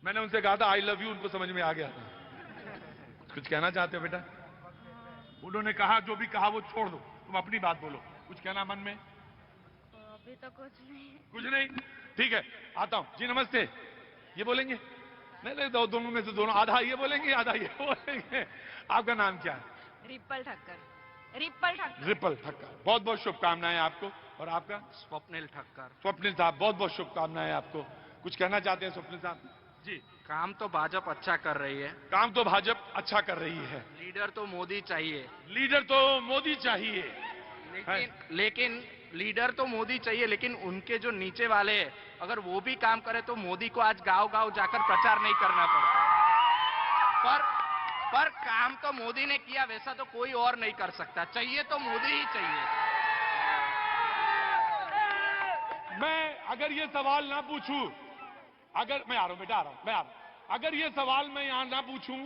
मैंने उनसे कहा था आई लव यू, उनको समझ में आ गया था। कुछ कहना चाहते हो बेटा? उन्होंने कहा जो भी कहा वो छोड़ दो, तुम अपनी बात बोलो। कुछ कहना मन में? अभी तो कुछ नहीं। कुछ नहीं? ठीक है, आता हूं जी। नमस्ते। ये बोलेंगे? नहीं, दोनों में से दोनों, आधा ये बोलेंगे आधा ये बोलेंगे। आपका नाम क्या है? Ripple Thakkar. Ripple Thakkar. Ripple Thakkar, बहुत बहुत शुभकामनाएं आपको। और आपका? स्वप्निल ठक्कर। स्वप्निल साहब, बहुत बहुत शुभकामनाएं आपको। कुछ कहना चाहते हैं स्वप्निल साहब? जी। काम तो भाजपा अच्छा कर रही है। काम तो भाजपा अच्छा कर रही है। लीडर तो मोदी चाहिए। लीडर तो मोदी चाहिए। लेकिन लीडर तो मोदी चाहिए, लेकिन उनके जो नीचे वाले हैं, अगर वो भी काम करे तो मोदी को आज गांव-गांव जाकर प्रचार नहीं करना पड़ता। पर काम तो मोदी ने किया, वैसा तो कोई और नहीं कर सकता। चाहिए तो मोदी ही चाहिए। मैं अगर ये सवाल ना पूछूं, अगर मैं आ रहा हूं बेटा, मैं आ रहा हूं। अगर ये सवाल मैं यहां ना पूछूं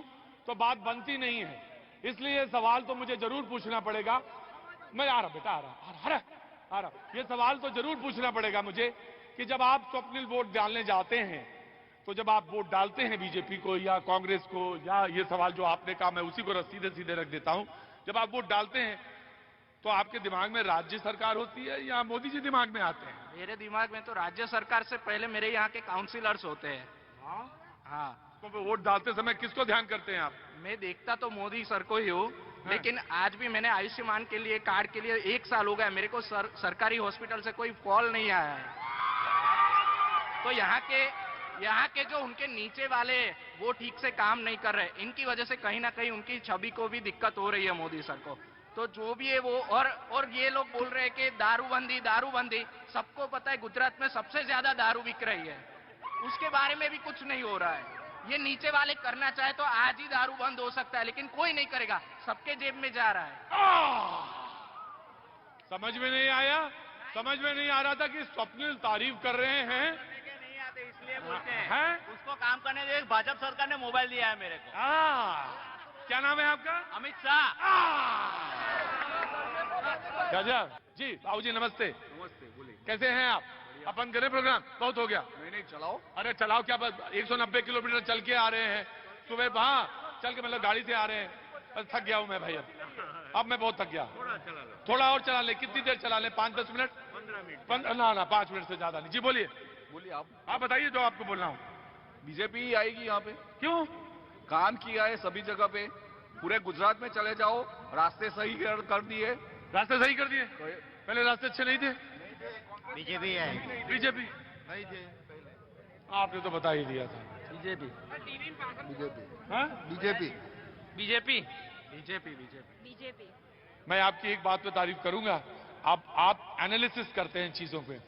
तो बात बनती नहीं है, इसलिए ये सवाल तो मुझे जरूर पूछना पड़ेगा। मैं आ रहा हूं बेटा, आ रहा हूं। ये सवाल तो जरूर पूछना पड़ेगा मुझे कि जब आप स्वप्निल वोट डालने जाते हैं, तो जब आप वोट डालते हैं बीजेपी को या कांग्रेस को, या ये सवाल जो आपने कहा मैं उसी को सीधे सीधे रख देता हूं, जब आप वोट डालते हैं तो आपके दिमाग में राज्य सरकार होती है या मोदी जी दिमाग में आते हैं? मेरे दिमाग में तो राज्य सरकार से पहले मेरे यहाँ के काउंसिलर्स होते हैं। हाँ। तो वोट डालते समय किसको ध्यान करते हैं आप? मैं देखता तो मोदी सर को ही हूँ, लेकिन आज भी मैंने आयुष्मान के लिए, कार्ड के लिए 1 साल हो गया, मेरे को सरकारी हॉस्पिटल से कोई कॉल नहीं आया है। तो यहाँ के जो उनके नीचे वाले वो ठीक से काम नहीं कर रहे, इनकी वजह से कहीं ना कहीं उनकी छवि को भी दिक्कत हो रही है मोदी सर को। तो जो भी है वो, और ये लोग बोल रहे हैं कि दारूबंदी, सबको पता है गुजरात में सबसे ज्यादा दारू बिक रही है, उसके बारे में भी कुछ नहीं हो रहा है। ये नीचे वाले करना चाहे तो आज ही दारू बंद हो सकता है, लेकिन कोई नहीं करेगा, सबके जेब में जा रहा है। समझ में नहीं आया? समझ में नहीं आ रहा था कि स्वप्निल तारीफ कर रहे हैं, नहीं आते इसलिए बोलते हैं। उसको काम करने दे, भाजपा सरकार ने मोबाइल दिया है मेरे को। क्या नाम है आपका? अमित शाह। जी बाबूजी नमस्ते। नमस्ते, बोलिए। कैसे हैं आप? अपन करें प्रोग्राम? बहुत हो गया। नहीं चलाओ। अरे चलाओ क्या, बस 190 किलोमीटर चल के आ रहे हैं सुबह, वहां चल के मतलब गाड़ी से आ रहे हैं। बस थक गया हूं मैं भाई, अब मैं बहुत थक गया। थोड़ा और चला ले। कितनी देर चला ले? 5-10 मिनट? 15 ना 5 मिनट से ज्यादा नहीं। जी बोलिए। आप बताइए जो आपको बोलना हो। बीजेपी ही आएगी यहाँ पे। क्यों? काम किया है सभी जगह पे, पूरे गुजरात में चले जाओ, रास्ते सही कर दिए। रास्ते सही कर दिए? पहले रास्ते अच्छे नहीं थे। बीजेपी है। बीजेपी नहीं थे, आपने तो बता ही दिया था। बीजेपी। हाँ? बीजेपी। मैं आपकी एक बात पे तारीफ करूंगा, आप एनालिसिस करते हैं चीजों पे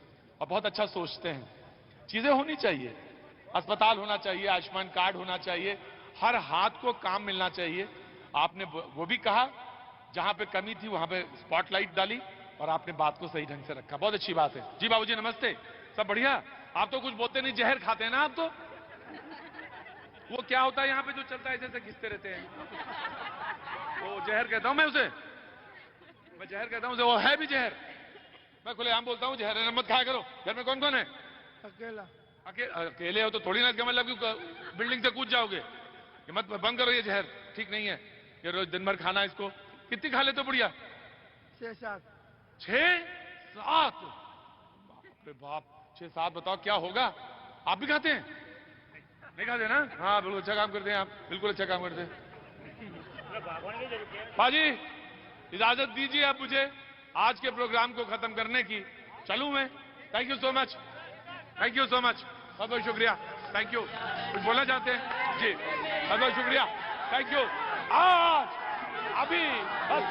और बहुत अच्छा सोचते हैं। चीजें होनी चाहिए, अस्पताल होना चाहिए, आयुष्मान कार्ड होना चाहिए, हर हाथ को काम मिलना चाहिए। आपने वो भी कहा, जहां पे कमी थी वहां पे स्पॉटलाइट डाली और आपने बात को सही ढंग से रखा। बहुत अच्छी बात है। जी बाबूजी नमस्ते। सब बढ़िया? आप तो कुछ बोलते नहीं, जहर खाते हैं ना आप तो। वो क्या होता है यहाँ पे जो चलता है, ऐसे घिसते रहते हैं, वो जहर कहता हूं मैं उसे। मैं जहर कहता हूं उसे, वो है भी जहर। मैं खुलेआम बोलता हूँ जहर है, मत खाया करो। घर में कौन कौन है? अकेला। अकेले हो तो थोड़ी ना इसका मतलब कि बिल्डिंग से कूद जाओगे। ये मत, बंद करो ये जहर, ठीक नहीं है ये रोज दिन भर खाना। इसको कितनी खा लेते बुढ़िया? 6-7। 6-7? बाप रे बाप, 6-7 बताओ क्या होगा? आप भी खाते हैं? नहीं खाते ना? हाँ बिल्कुल अच्छा काम करते हैं आप, बिल्कुल अच्छा काम करते हैं। बाजी इजाजत दीजिए अब मुझे आज के प्रोग्राम को खत्म करने की। चलूं मैं? Thank you so much, thank you so much, बहुत बहुत शुक्रिया, थैंक यू। कुछ बोलना चाहते हैं जी? बहुत बहुत शुक्रिया, थैंक यू। आज अभी बस